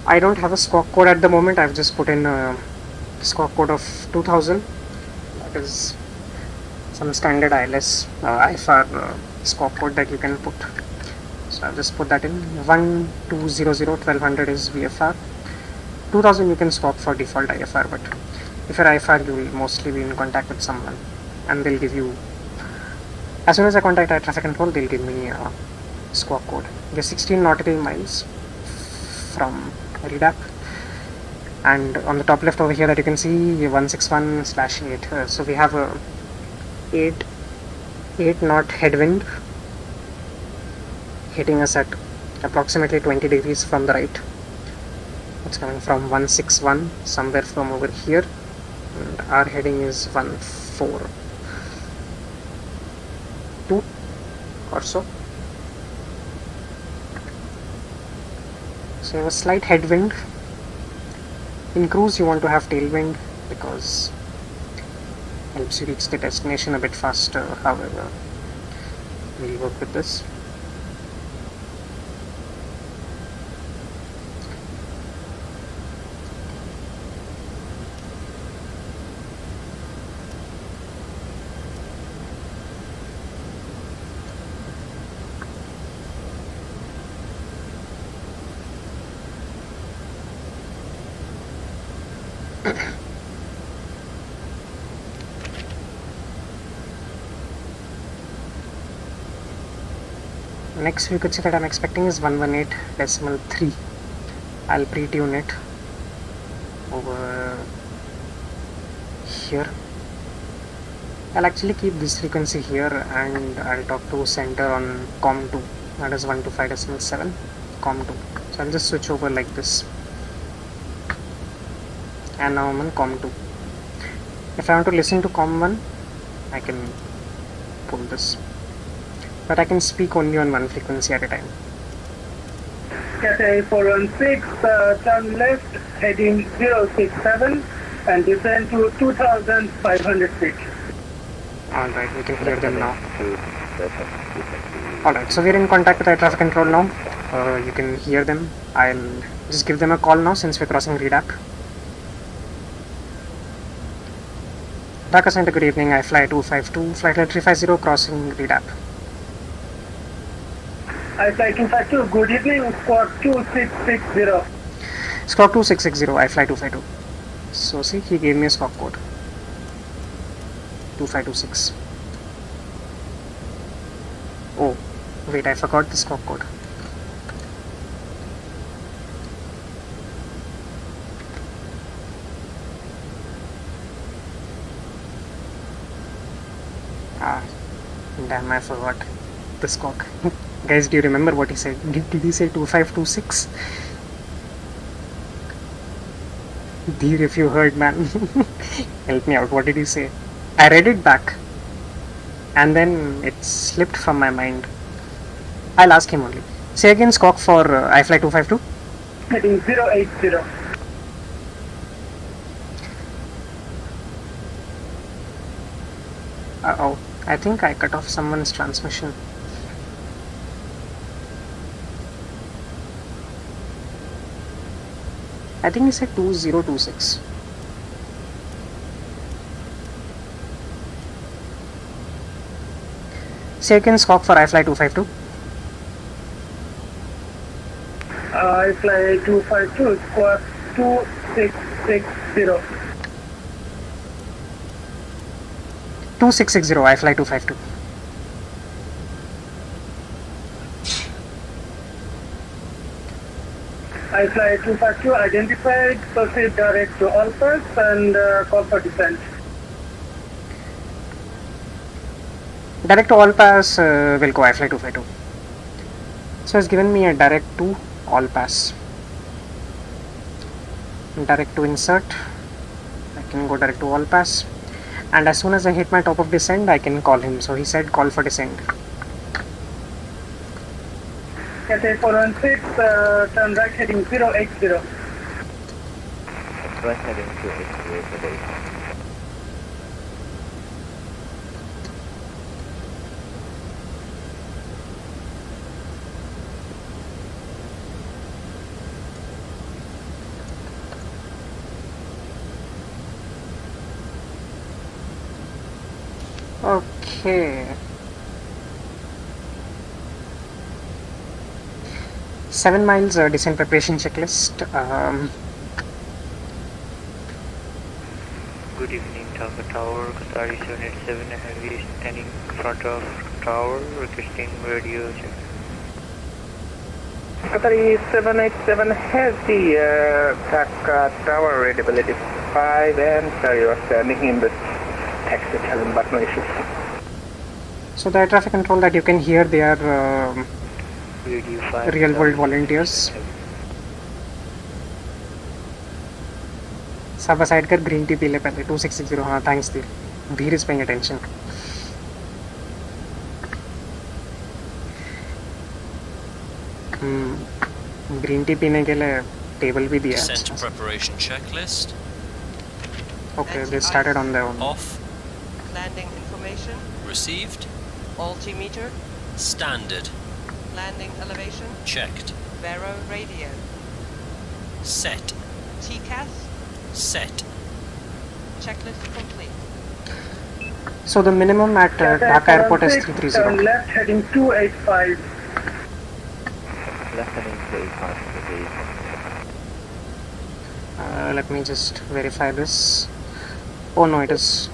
I don't have a squawk code at the moment. I've just put in a squawk code of 2000. That is some standard ILS IFR squawk code that you can put. So I'll just put that in. 1200 1200 is VFR. 2000 you can swap for default IFR, but if you're IFR, you will mostly be in contact with someone, and they'll give you, as soon as I contact air traffic control, they'll give me squawk code. We're 16 nautical miles from REDAP, and on the top left over here that you can see 161/8. So we have a 8 knot headwind hitting us at approximately 20 degrees from the right. It's coming from 161, somewhere from over here, and our heading is 142 or so. So you have a slight headwind. In cruise you want to have tailwind because it helps you reach the destination a bit faster. However, we'll work with this. Next frequency that I'm expecting is 118.3. I'll pre-tune it over here. I'll actually keep this frequency here and I'll talk to center on COM2, that is 125.7 COM2. So I'll just switch over like this, and now I'm on COM2. If I want to listen to COM1, I can pull this, but I can speak only on one frequency at a time. Cathay 416, turn left, heading 067, and descend to 2,500 feet. Alright, we can hear them now. Alright, so we're in contact with air traffic control now. You can hear them. I'll just give them a call now since we're crossing REDAP. Dhaka Center, good evening. I fly 252, flight level 350, crossing REDAP. I fly 252, good evening, squawk 2660. Squawk 2660, I fly 252. So see, he gave me a squawk code. 2526. Oh, wait, I forgot the squawk code. Ah, damn, I forgot the squawk. Guys, do you remember what he said? Did he say 2526? Dear, if you heard, man, help me out. What did he say? I read it back and then it slipped from my mind. I'll ask him only. Say again, squawk for I fly 252. Heading 080. Uh-oh, I think I cut off someone's transmission. I think he said 2026. Say again, squawk for I fly 252. I fly 252, squawk 2660. 2660, I fly 252. I fly 252, identified, proceed direct to Alpha and call for descent. Direct to all pass will go I fly 252. So it's given me a direct to all pass. Direct to insert. I can go direct to all pass. And as soon as I hit my top of descent, I can call him. So he said call for descent. Cathay 416, turn right heading 080. Right heading 080 today. Okay. 7 miles descent preparation checklist. Good evening, Dhaka Tower. Qatari 787 heavy standing in front of tower, requesting radio check. Qatari 787 has the Dhaka tower readability 5 and you are standing in the taxi cabin but no issues. So the air traffic control that you can hear, they are VD5 real world volunteers. सब aside कर green tea P ले पहले 2660 हाँ thanks धीर धीर is paying attention. Green tea पीने के लिए टेबल भी दिया है. Descent preparation checklist. Okay, they started on their own. Off. Landing information. Received. Altimeter. Standard. Landing elevation. Checked. Vero radio. Set. TCAS. Set. Checklist complete. So the minimum at Dhaka Airport is 330. Turn left heading 285. Left heading 285. Let me just verify this. Oh no, it is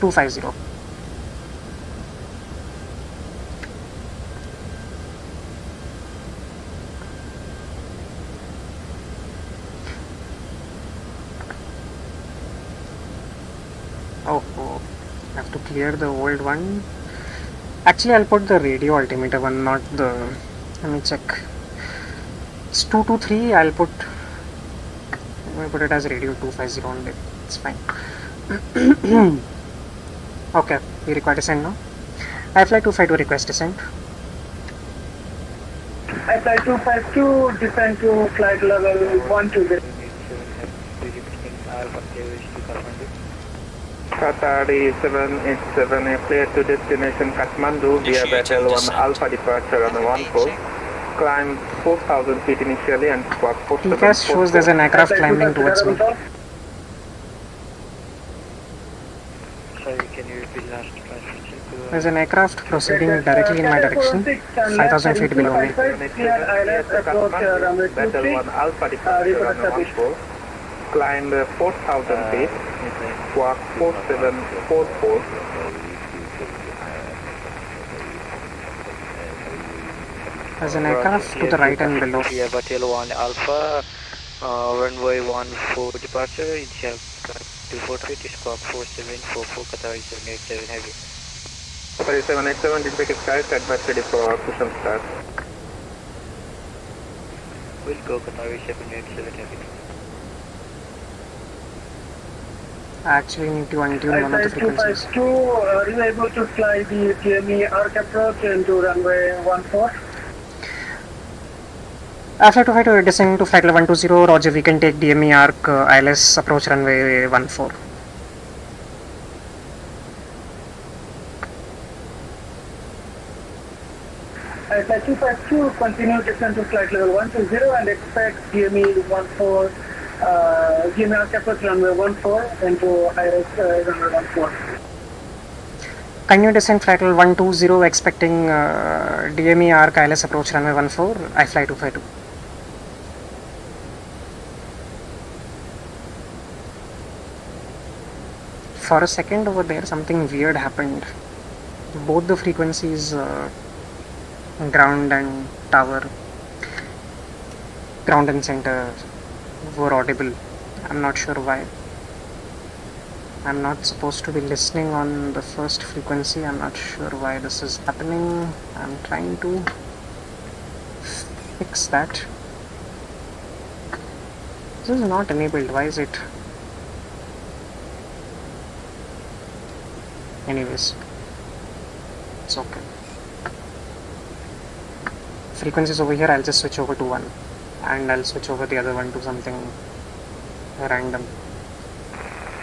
250. Oh, I have to clear the old one. Actually, I'll put the radio altimeter one, not the. Let me check. It's 223. I'll put it as radio 250 only. It's fine. Okay, we require descent now. iFly 252 request descent. iFly 252 descend to flight level 120. Qatari 787 clear to destination Kathmandu via Battle 1 Alpha departure on the 14. Climb 4,000 feet initially and squawk 4744. TCAS shows there's an aircraft climbing towards me. Sorry, can you repeat last transmission? There's an aircraft proceeding directly in my direction, 5,000 feet below me. Battle 1 Alpha departure on the 14. Climb 4,000 feet, squawk 4744. There's an aircraft to the right and below. Yeah, Battalion 1 Alpha, runway 14 departure, initial 24 feet, squawk 4744, Qatari 787 heavy. Qatari 787 did make a sky advance ready for push and start. We'll go Qatari 787 heavy. I actually need to untune one of the frequencies. 252, are you able to fly the DME arc approach into runway 14? After 252 descending to flight level 120, Roger, we can take DME arc ILS approach runway 14. iFly 252, continue descent to flight level 120 and expect DME 14, DME arc approach runway 14 into ILS runway 14. Can you descend flight level 120 expecting DME arc ILS approach runway 14, iFly 252. For a second over there, something weird happened. Both the frequencies, ground and tower, ground and center, were audible. I'm not sure why. I'm not supposed to be listening on the first frequency. I'm not sure why this is happening. I'm trying to fix that. This is not enabled. Why is it? Anyways, it's okay. Frequencies over here, I'll just switch over to one, and I'll switch over the other one to something random.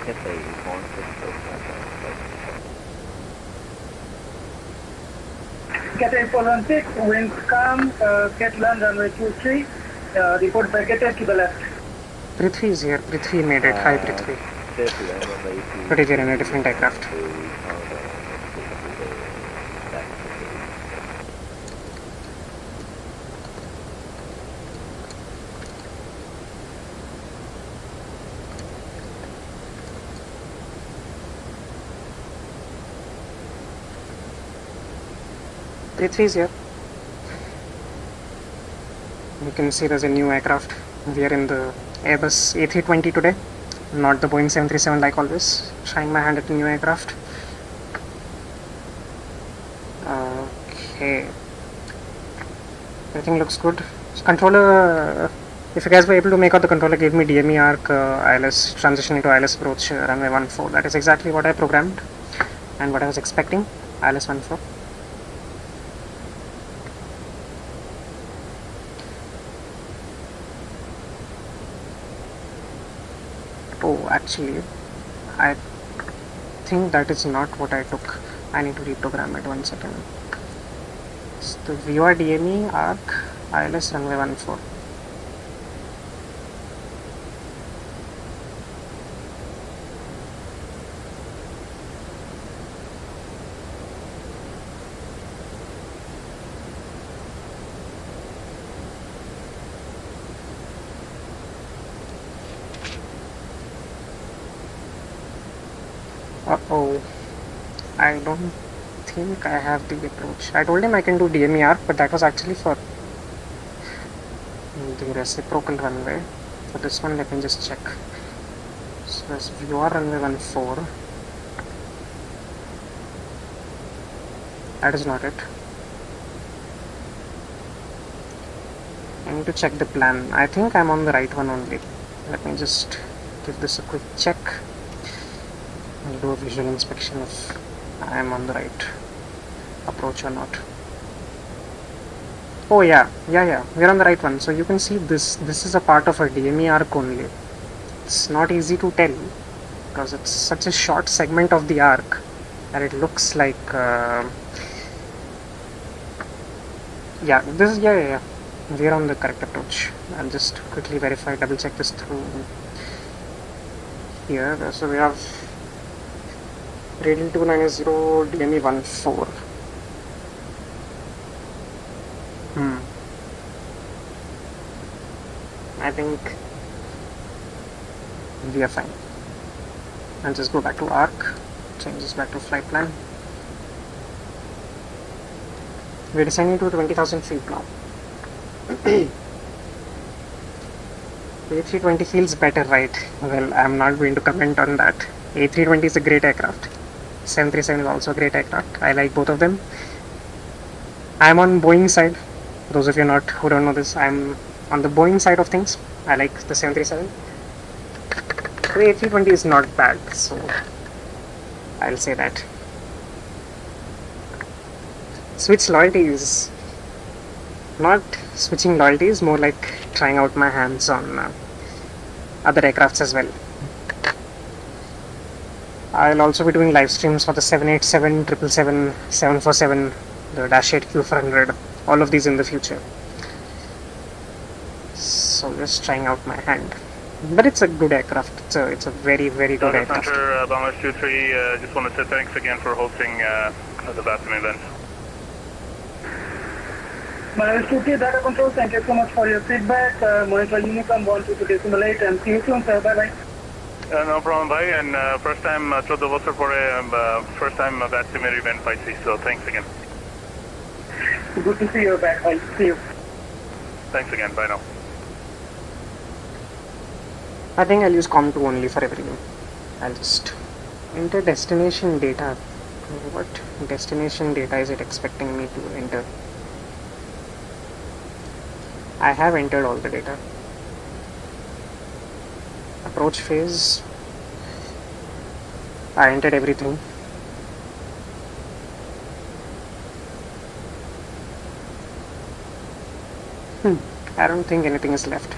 Yes, I want to Gateway 416, winds calm, get land runway 23, report by gateway to the left. Prithvi is here. Prithvi made it. Hi Prithvi. But if you're in a different aircraft. Prithvi is here. can see there's a new aircraft. We are in the Airbus A320 today, not the Boeing 737 like always. Trying my hand at a new aircraft. Okay. Everything looks good. Controller, if you guys were able to make out, the controller gave me DME arc, ILS, transition into ILS approach, runway 14. That is exactly what I programmed and what I was expecting, ILS 14. Oh, actually, I think that is not what I took. I need to reprogram it 1 second. It's the VR DME arc ILS runway 14. Uh-oh, I don't think I have the approach. I told him I can do DME arc, but that was actually for the reciprocal runway. For this one, let me just check. So there's VR runway 14. That is not it. I need to check the plan. I think I'm on the right one only. Let me just give this a quick check. I'll do a visual inspection if I am on the right approach or not. Oh yeah, we're on the right one. So you can see this is a part of a DME arc only. It's not easy to tell because it's such a short segment of the arc that it looks like yeah, we're on the correct approach. I'll just quickly verify, double check this through here. So we have Radial 290 DME 14. I think we are fine. I'll just go back to ARC, change this back to flight plan. We're descending to 20,000 feet now. A320 feels better, right? Well, I'm not going to comment on that. A320 is a great aircraft. 737 is also a great aircraft. I like both of them. I'm on Boeing side. Those of you who don't know this, I'm on the Boeing side of things. I like the 737. The A320 is not bad, so I'll say that. Switch loyalties. Not switching loyalties, more like trying out my hands on other aircrafts as well. I'll also be doing live streams for the 787, 777, 747, the Dash 8 Q400, all of these in the future. So just trying out my hand. But it's a good aircraft. It's a very, very good aircraft. Center, Bomber 23, just want to say thanks again for hosting the VATSIM event. Minus 2K Dhaka Control, thank you so much for your feedback. Monitor Unicom 122.8 and see you soon, sir. Bye-bye. No problem, bhai. And first time, 14 বছর পরে, first time VATSIM event পাইছি, so thanks again. Good to see you back. Bye. See you. Thanks again. Bye now. I think I'll use COM2 only for everything. I'll just enter destination data. What destination data is it expecting me to enter? I have entered all the data. Approach phase, I entered everything. I don't think anything is left.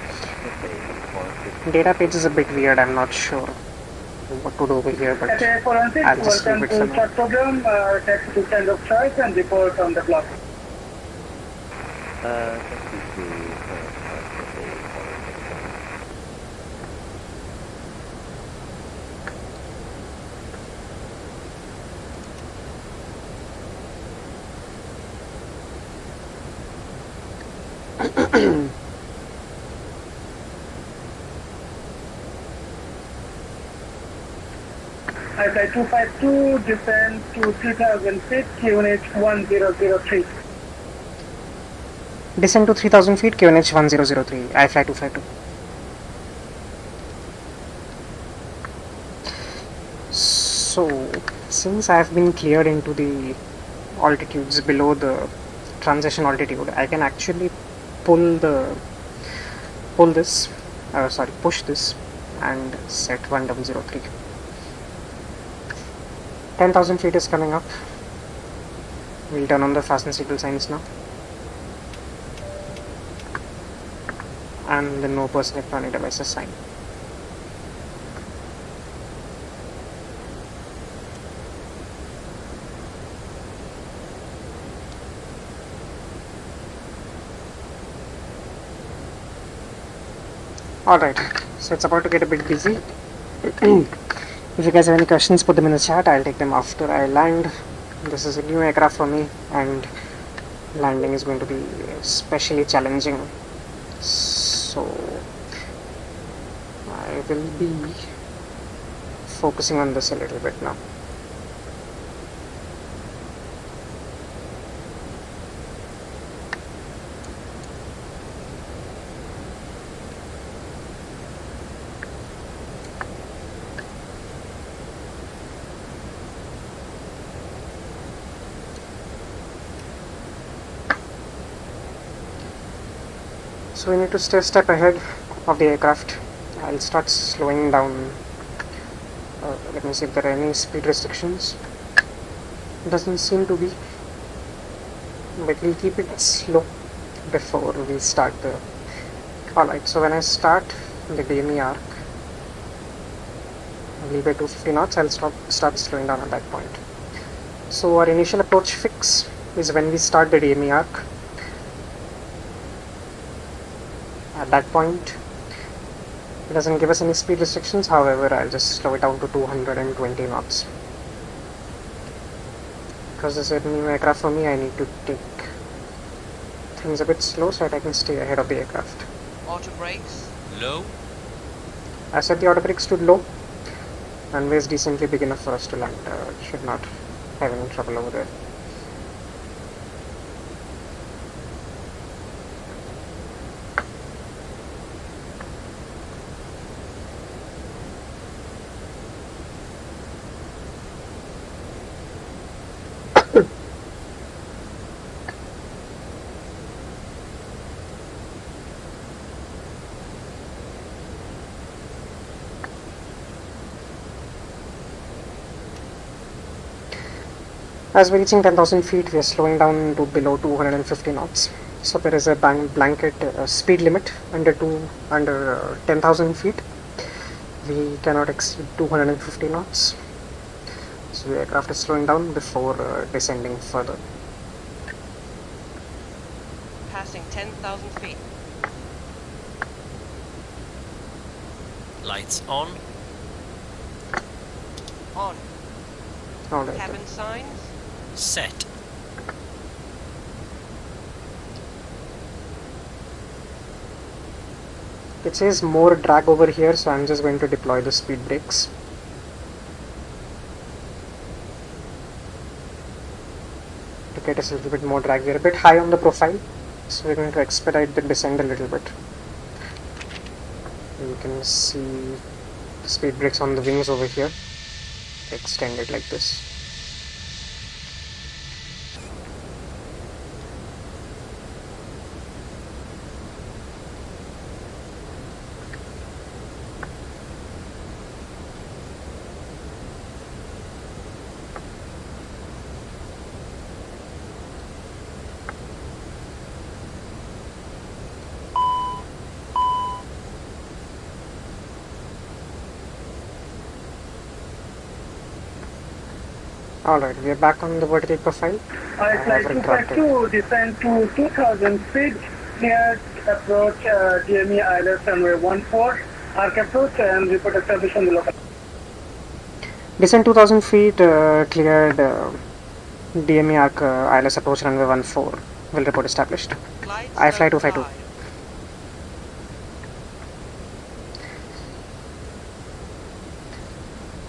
Data page is a bit weird, I'm not sure what to do over here, but I'll just leave it for now. Start program, taxi to stand of choice and report on the clock. I fly 252, descend to 3000 feet, QNH 1003. Descend to 3000 feet, QNH 1003, iFly 252. So, since I have been cleared into the altitudes below the transition altitude, I can actually push this and set 1003. 10,000 feet is coming up. We'll turn on the fasten seatbelt signs now. And the no personal electronic devices sign. Alright, so it's about to get a bit busy. If you guys have any questions, put them in the chat. I'll take them after I land. This is a new aircraft for me, and landing is going to be especially challenging. So I will be focusing on this a little bit now. So we need to stay a step ahead of the aircraft. I'll start slowing down. Let me see if there are any speed restrictions. Doesn't seem to be, but we'll keep it slow before we start the... Alright, so when I start the DME arc, I will be at 250 knots, I'll start slowing down at that point. So our initial approach fix is when we start the DME arc. At that point, it doesn't give us any speed restrictions, however I'll just slow it down to 220 knots. Because this is a new aircraft for me, I need to take things a bit slow so that I can stay ahead of the aircraft. Auto brakes. Low. I set the auto brakes to low. Runway is decently big enough for us to land. Should not have any trouble over there. As we're reaching 10,000 feet, we are slowing down to below 250 knots. So there is a blanket speed limit under 10,000 feet. We cannot exceed 250 knots. So the aircraft is slowing down before descending further. Passing 10,000 feet. Lights on. On. Alright. Cabin signs. Set. It says more drag over here, so I'm just going to deploy the speed brakes. To get us a little bit more drag. We're a bit high on the profile, so we're going to expedite the descent a little bit. You can see the speed brakes on the wings over here. Extend it like this. Alright, we are back on the vertical profile. I flight 252, descend to 2000 feet, near approach DME ILS runway 14, arc approach and report established on the local. Descend 2000 feet, cleared DME arc ILS approach runway 14. Will report established. iFly 252.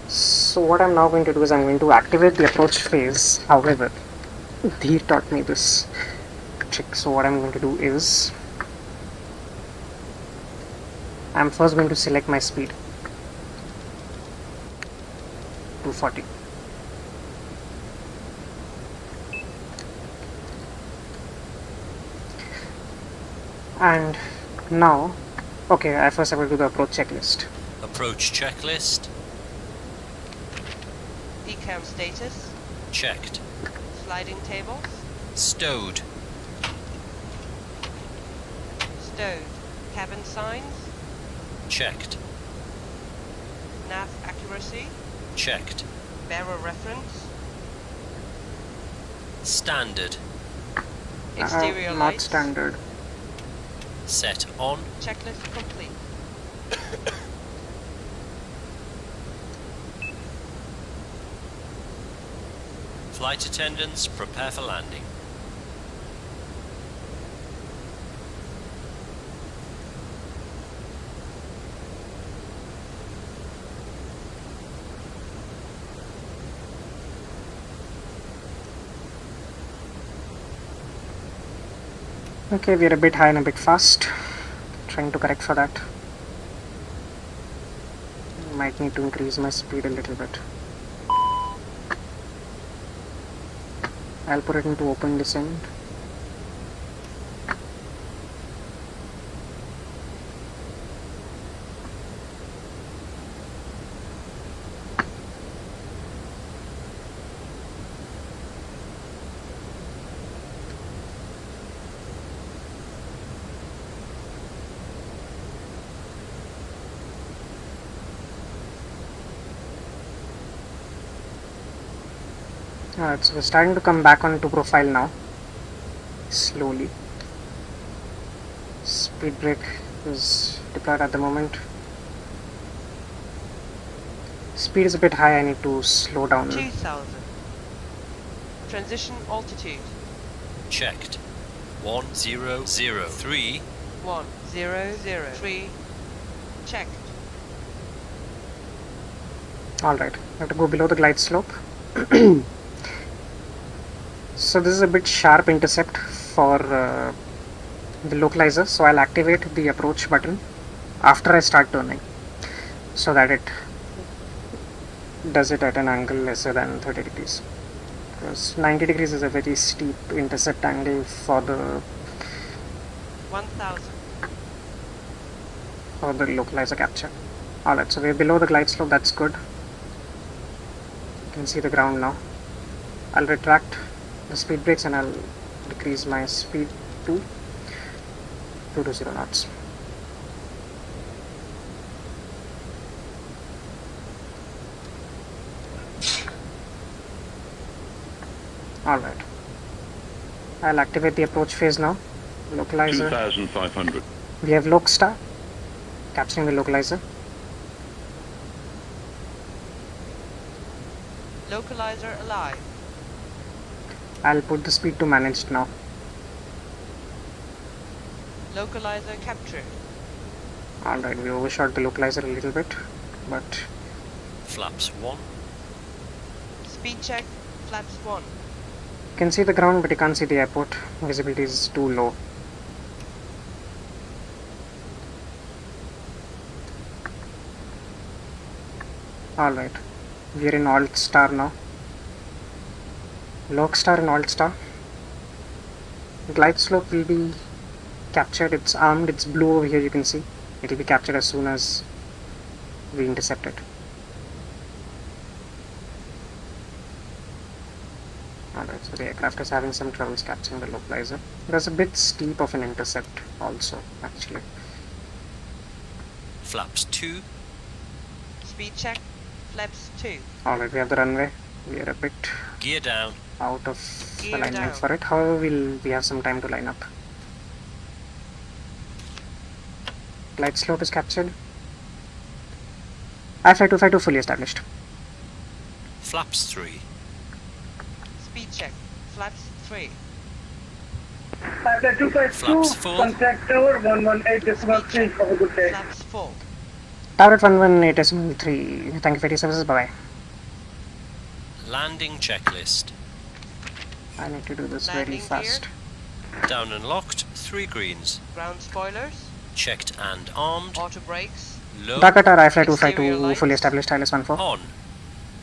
So what I'm now going to do is I'm going to activate the approach phase. However, Dheer taught me this check. So what I'm going to do is, I'm first going to select my speed, 240. And now, okay, I first have to do the approach checklist. Approach checklist. Decam status. Checked. Sliding tables. Stowed. Stowed. Cabin signs. Checked. Nav accuracy. Checked. Bearer reference. Standard. Exterior Not lights. standard. Set on. Checklist complete. Flight attendants, prepare for landing. Okay, we are a bit high and a bit fast. Trying to correct for that. Might need to increase my speed a little bit. I'll put it into open descent. Alright, so we're starting to come back onto profile now, slowly. Speed brake is deployed at the moment. Speed is a bit high, I need to slow down. 2000. Transition altitude. Checked. 1003. 1003. Checked. Alright, I have to go below the glide slope. So this is a bit sharp intercept for the localizer, so I'll activate the approach button after I start turning so that it does it at an angle lesser than 30 degrees, because 90 degrees is a very steep intercept angle for the 1000. for the localizer capture. Alright, so we're below the glide slope, that's good. You can see the ground now. I'll retract the speed brakes and I'll decrease my speed to 220 knots. Alright. I'll activate the approach phase now. Localizer. 2500. We have Locstar capturing the localizer. Localizer alive. I'll put the speed to managed now. Localizer captured. Alright, we overshot the localizer a little bit, but Flaps 1. Speed check. Flaps 1. you can see the ground but you can't see the airport. Visibility is too low. Alright, we are in Alt Star now. Locstar and Alt Star. Glide slope will be captured, it's armed, it's blue over here, you can see. It will be captured as soon as we intercept it. Alright, so the aircraft is having some troubles capturing the localizer. It was a bit steep of an intercept also, actually. Flaps 2. Speed check. Flaps 2. Alright, we have the runway. We are a bit Gear down. out of Gear alignment down. for it. However, we have some time to line up. Glide slope is captured. I-5252 fully established. Flaps 3. Speed check. Flaps 3. After 252, Flaps full. contact tower 118.3. Have a good day. Flaps 4. Tower at 118.3. Thank you for your services. Bye bye. Landing checklist. I need to do this very Landing fast. gear. Down and locked, 3 greens. Ground spoilers. Checked and armed. Auto brakes. Low. Dhaka Tower, IFly Exterior 252, lights. fully established, ILS 14. On.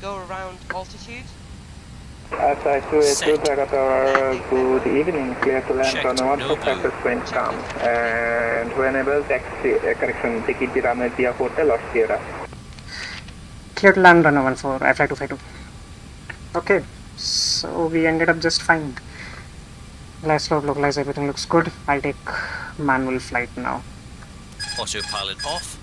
Go around altitude. Airspace 282 Set. Dhaka Tower, good evening. Clear to land Checked, on no 14 blue. surface wind calm. And whenever taxi, correction, ticket the runway via hotel or Sierra. Clear to land runway 14, IFly 252. Okay, so we ended up just fine. Glide slope, localize, everything looks good. I'll take manual flight now. Autopilot off.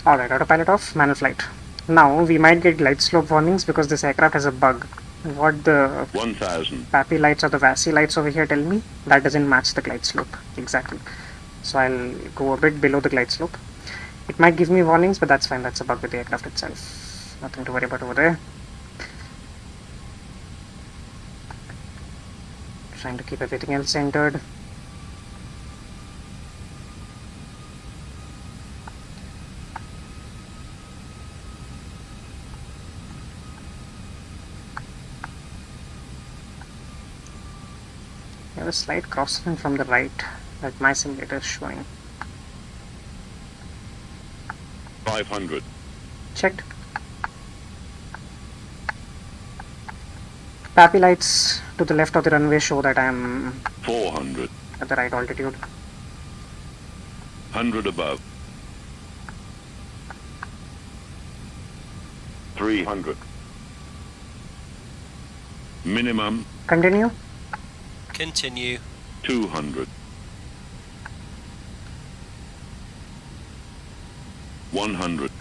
Alright, autopilot off, manual flight. Now we might get glide slope warnings because this aircraft has a bug. What the 1000. PAPI lights or the VATSIM lights over here tell me, that doesn't match the glide slope exactly. So I'll go a bit below the glide slope. It might give me warnings, but that's fine, that's a bug with the aircraft itself. Nothing to worry about over there. Trying to keep everything else centered. There was a slight crosswind from the right that my simulator is showing. 500. Checked. PAPI lights to the left of the runway show that I am 400. at the right altitude. 100 above. 300. Minimum Continue. Continue. 200. 100.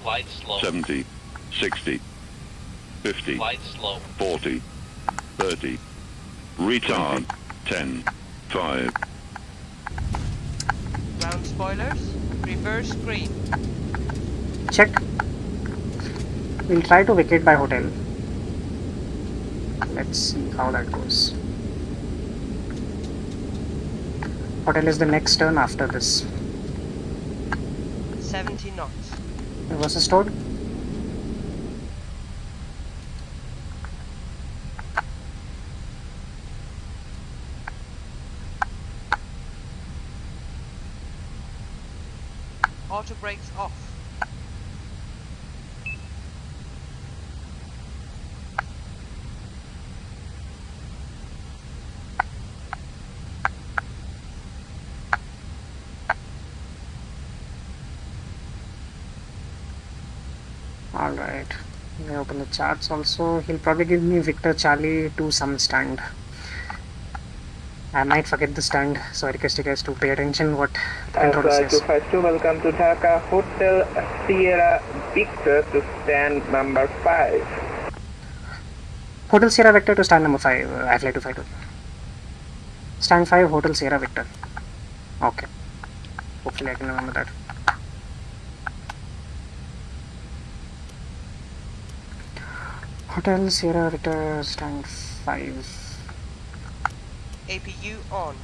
Light slow. 70. 60. 50. Light slow. 40. 30. Retard. 10. 5. Ground spoilers. Reverse green. Checked. We'll try to vacate by hotel. Let's see how that goes. Hotel is the next turn after this. 70 knots. Reverse is stored. Auto brakes off. Alright. Let me open the charts also. He'll probably give me Victor Charlie to some stand. I might forget the stand, so I request you guys to pay attention what the controller Airspace says. 252, welcome to Dhaka Hotel Sierra Victor to stand number 5. Hotel Sierra Victor to stand number 5, IFly 252. Stand 5, Hotel Sierra Victor. Okay. Hopefully I can remember that. Hotel Sierra Victor, stand 5. APU on.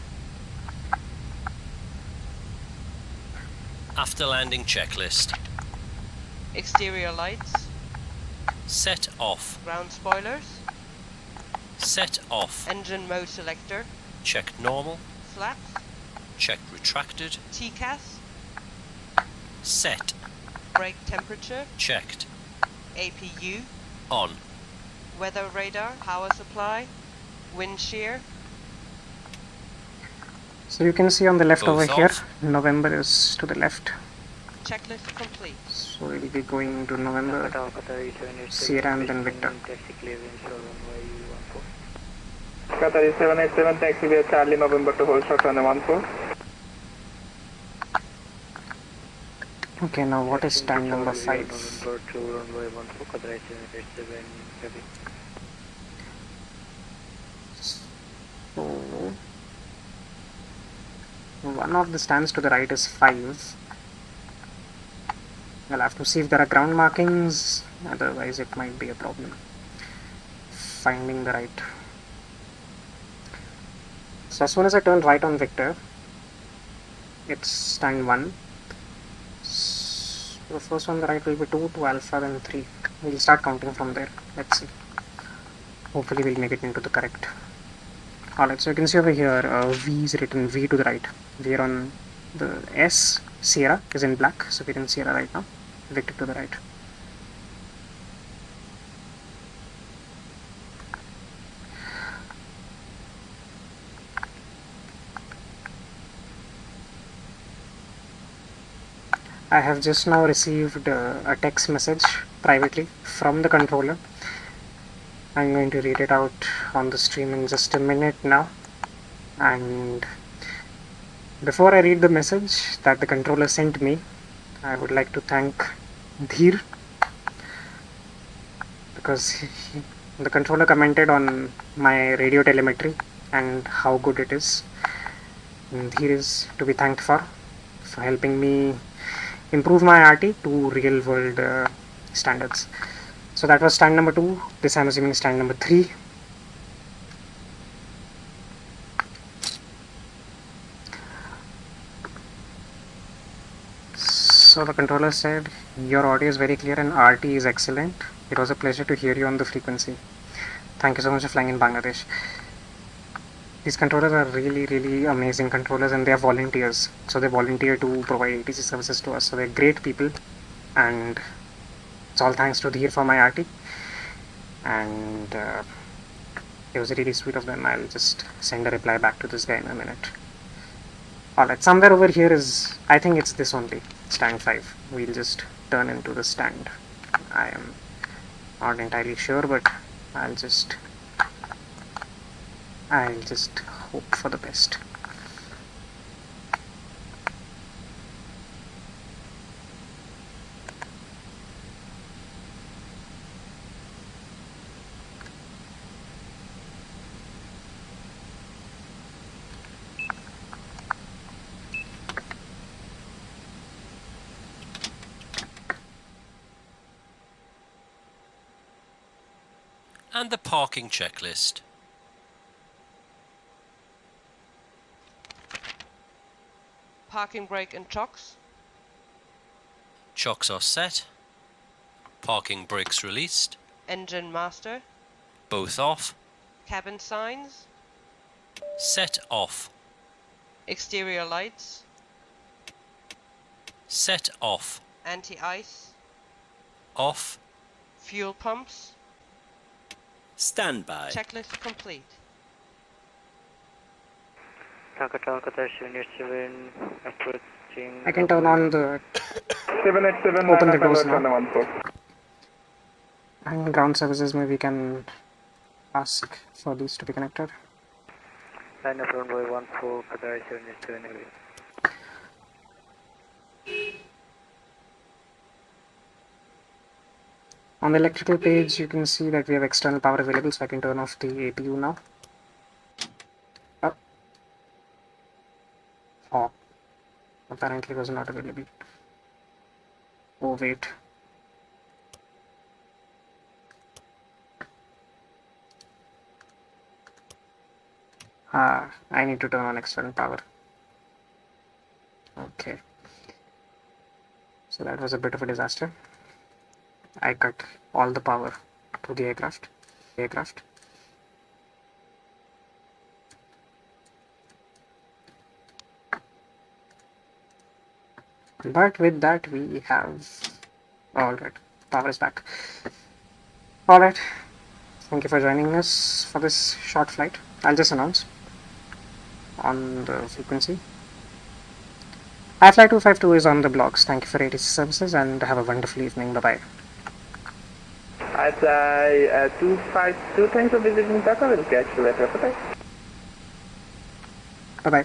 After landing checklist. Exterior lights. Set off. Ground spoilers. Set off. Engine mode selector. Checked normal. Flaps. Checked retracted. TCAS. Set. Brake temperature. Checked. APU. On. Weather radar. Power supply. Wind shear. So you can see on the left Both over here, off. November is to the left. Checklist complete. So we'll be going to November, Sierra and then Victor. Qatar 787 taxi via Charlie November to hold short runway 14. Okay, now what is stand number 5? So one of the stands to the right is 5. I'll have to see if there are ground markings, otherwise it might be a problem finding the right. So as soon as I turn right on Victor, it's stand 1. So the first one on the right will be 2 to Alpha, then 3. We'll start counting from there. Let's see. Hopefully we'll make it into the correct. Alright, so you can see over here V is written V to the right. We are on the S, Sierra is in black, so we're in Sierra right now. Victor to the right. I have just now received a text message privately from the controller. I'm going to read it out on the stream in just a minute now. And before I read the message that the controller sent me, I would like to thank Dheer, because the controller commented on my radio telemetry and how good it is. And Dheer is to be thanked for helping me improve my RT to real world standards. So that was stand number 2. This I'm assuming stand number 3. So the controller said, your audio is very clear and RT is excellent. It was a pleasure to hear you on the frequency. Thank you so much for flying in Bangladesh. These controllers are really amazing controllers, and they are volunteers. So they volunteer to provide ATC services to us. So they're great people, and it's all thanks to Dheer for my RT. And it was really sweet of them. I'll just send a reply back to this guy in a minute. Alright, somewhere over here is, I think it's this only, stand 5. We'll just turn into the stand. I am not entirely sure, but I'll just hope for the best. And the parking checklist. Parking brake and chocks. Chocks are set. Parking brakes released. Engine master. Both off. Cabin signs. Set off. Exterior lights. Set off. Anti-ice. Off. Fuel pumps. Standby. Checklist complete. Dhaka 787 approaching. I can turn on the 787 open the Dhaka doors convert now. 14. And ground services, maybe we can ask for these to be connected. Line up runway 14, Qatar 787 away. On the electrical page, you can see that we have external power available, so I can turn off the APU now. Oh, apparently was not available. Oh wait. I need to turn on external power. Okay. So that was a bit of a disaster. I cut all the power to the aircraft. But with that we have... Alright, power is back. Alright, thank you for joining us for this short flight. I'll just announce on the frequency. iFly 252 is on the blocks. Thank you for ATC services and have a wonderful evening. Bye bye. I fly 252, thanks for visiting Dhaka. We'll catch you later. Bye-bye. Bye bye.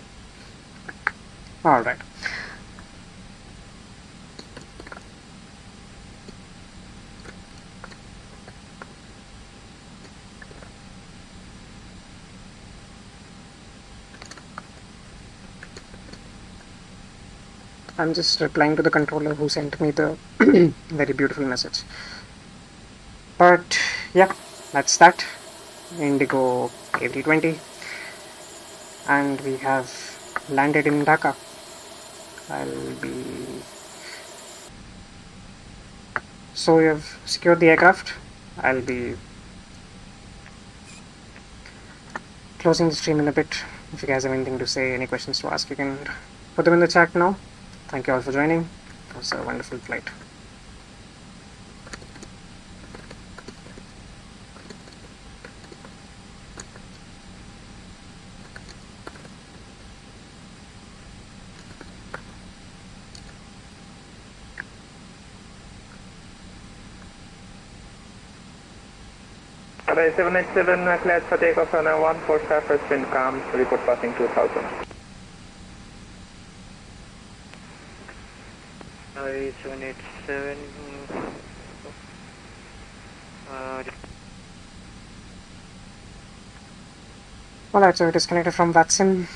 Alright. I'm just replying to the controller who sent me the very beautiful message. But yeah, that's that. IndiGo A320, and we have landed in Dhaka. So we have secured the aircraft. I'll be closing the stream in a bit. If you guys have anything to say, any questions to ask, you can put them in the chat now. Thank you all for joining. It was a wonderful flight. Alright, 787 cleared for takeoff on a 14 surface, wind calm, report passing 2000. Sorry, 787. Alright, so it is connected from VATSIM,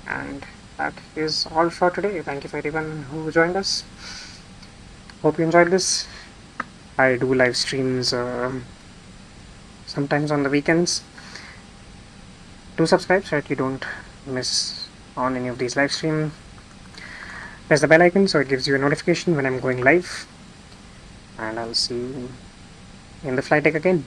and that is all for today. Thank you for everyone who joined us. Hope you enjoyed this. I do live streams sometimes on the weekends. Do subscribe so that you don't miss on any of these live streams. Press the bell icon so it gives you a notification when I'm going live, and I'll see you in the flight deck again.